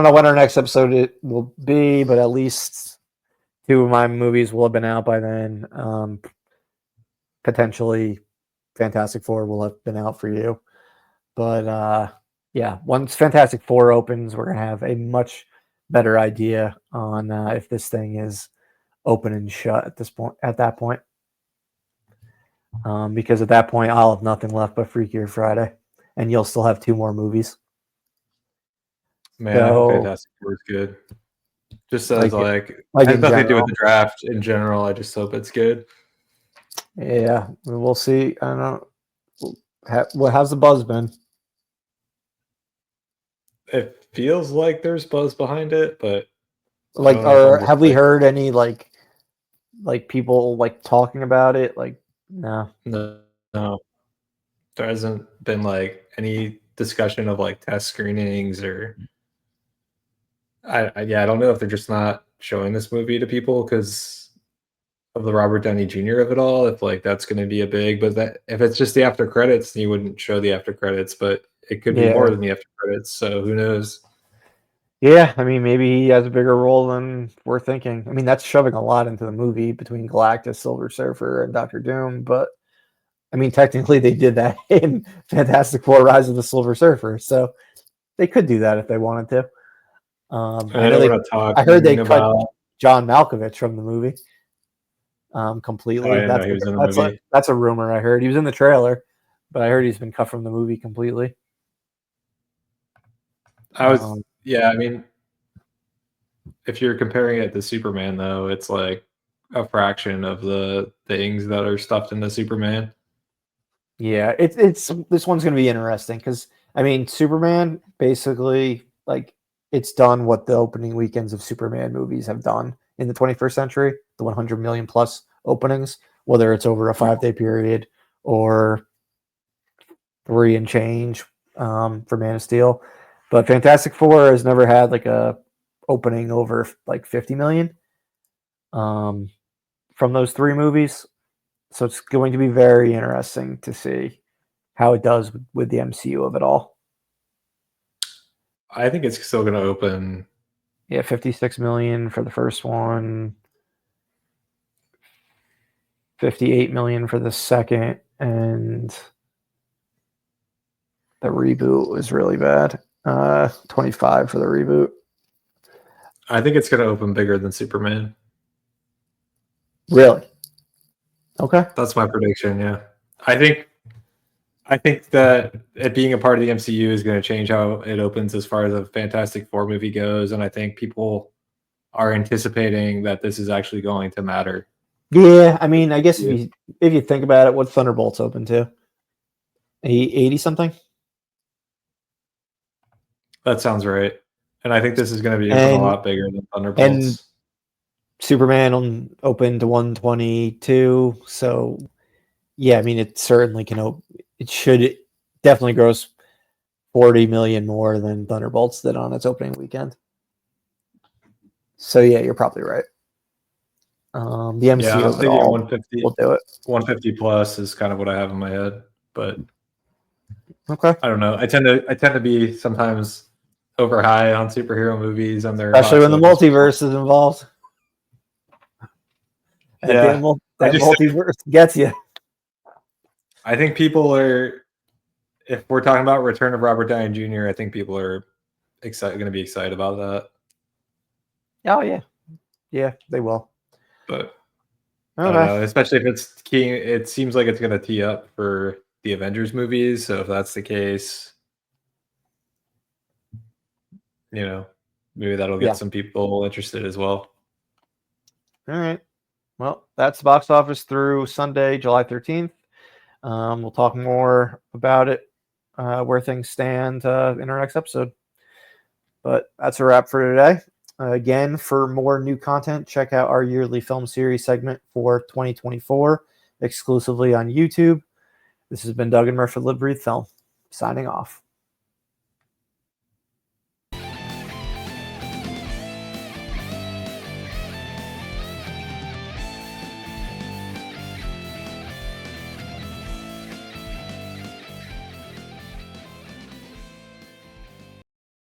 know when our next episode it will be, but at least 2 of my movies will have been out by then. Potentially Fantastic Four will have been out for you. But yeah, once Fantastic Four opens, we're going to have a much better idea on if this thing is open and shut at that point. Because at that point, I'll have nothing left but Freakier Friday, and you'll still have 2 more movies. Man, I hope Fantastic Four is good. Just as like it has in nothing to do general. with the draft in general. I just hope it's good. Yeah, we'll see. I don't know. How's the buzz been? It feels like there's buzz behind it, but Like, or have we heard any like people like talking about it? Like, no. No. There hasn't been like any discussion of like test screenings or I don't know if they're just not showing this movie to people because of the Robert Downey Jr. of it all. If like that's going to be a big, but that if it's just the after credits, then you wouldn't show the after credits. But it could be more than the after credits. So who knows? Yeah, I mean, maybe he has a bigger role than we're thinking. I mean, that's shoving a lot into the movie between Galactus, Silver Surfer, and Doctor Doom. But I mean, technically, they did that in Fantastic Four: Rise of the Silver Surfer, so they could do that if they wanted to. I heard they cut John Malkovich from the movie completely. I didn't know he was in the movie. That's a rumor I heard. He was in the trailer, but I heard he's been cut from the movie completely. I mean, if you're comparing it to Superman, though, it's like a fraction of the things that are stuffed into Superman. Yeah, it's this one's going to be interesting because I mean, Superman basically like it's done what the opening weekends of Superman movies have done in the 21st century, the 100 million plus openings, whether it's over a 5-day period or 3 and change for Man of Steel. But Fantastic Four has never had like a opening over like 50 million from those 3 movies. So it's going to be very interesting to see how it does with the MCU of it all. I think it's still going to open. Yeah, 56 million for the first one, 58 million for the second, and the reboot was really bad. 25 for the reboot. I think it's going to open bigger than Superman. Really? Okay. That's my prediction, yeah. I think that it being a part of the MCU is going to change how it opens as far as the Fantastic Four movie goes, and I think people are anticipating that this is actually going to matter. Yeah, I mean, I guess if you think about it, what's Thunderbolts open to? 80 something? That sounds right. And I think this is going to be a lot bigger than Thunderbolts. And Superman open to 122. So, yeah, I mean, it certainly can. It should definitely gross 40 million more than Thunderbolts did on its opening weekend. So, yeah, you're probably right. The MCU I'm thinking 150. We'll do it. 150 plus is kind of what I have in my head, but okay. I don't know. I tend to be sometimes over high on superhero movies, and they're especially when the multiverse is involved. Yeah, that multiverse gets you. I think people are. If we're talking about Return of Robert Downey Jr., I think people are going to be excited about that. Oh yeah, they will. But I don't know, especially if it's keying. It seems like it's going to tee up for the Avengers movies. So if that's the case, maybe that'll get some people interested as well. All right. Well, that's the box office through Sunday, July 13th. We'll talk more about it, where things stand in our next episode. But that's a wrap for today. Again, for more new content, check out our yearly film series segment for 2024, exclusively on YouTube. This has been Doug and Murph at Live Breathe Film, signing off.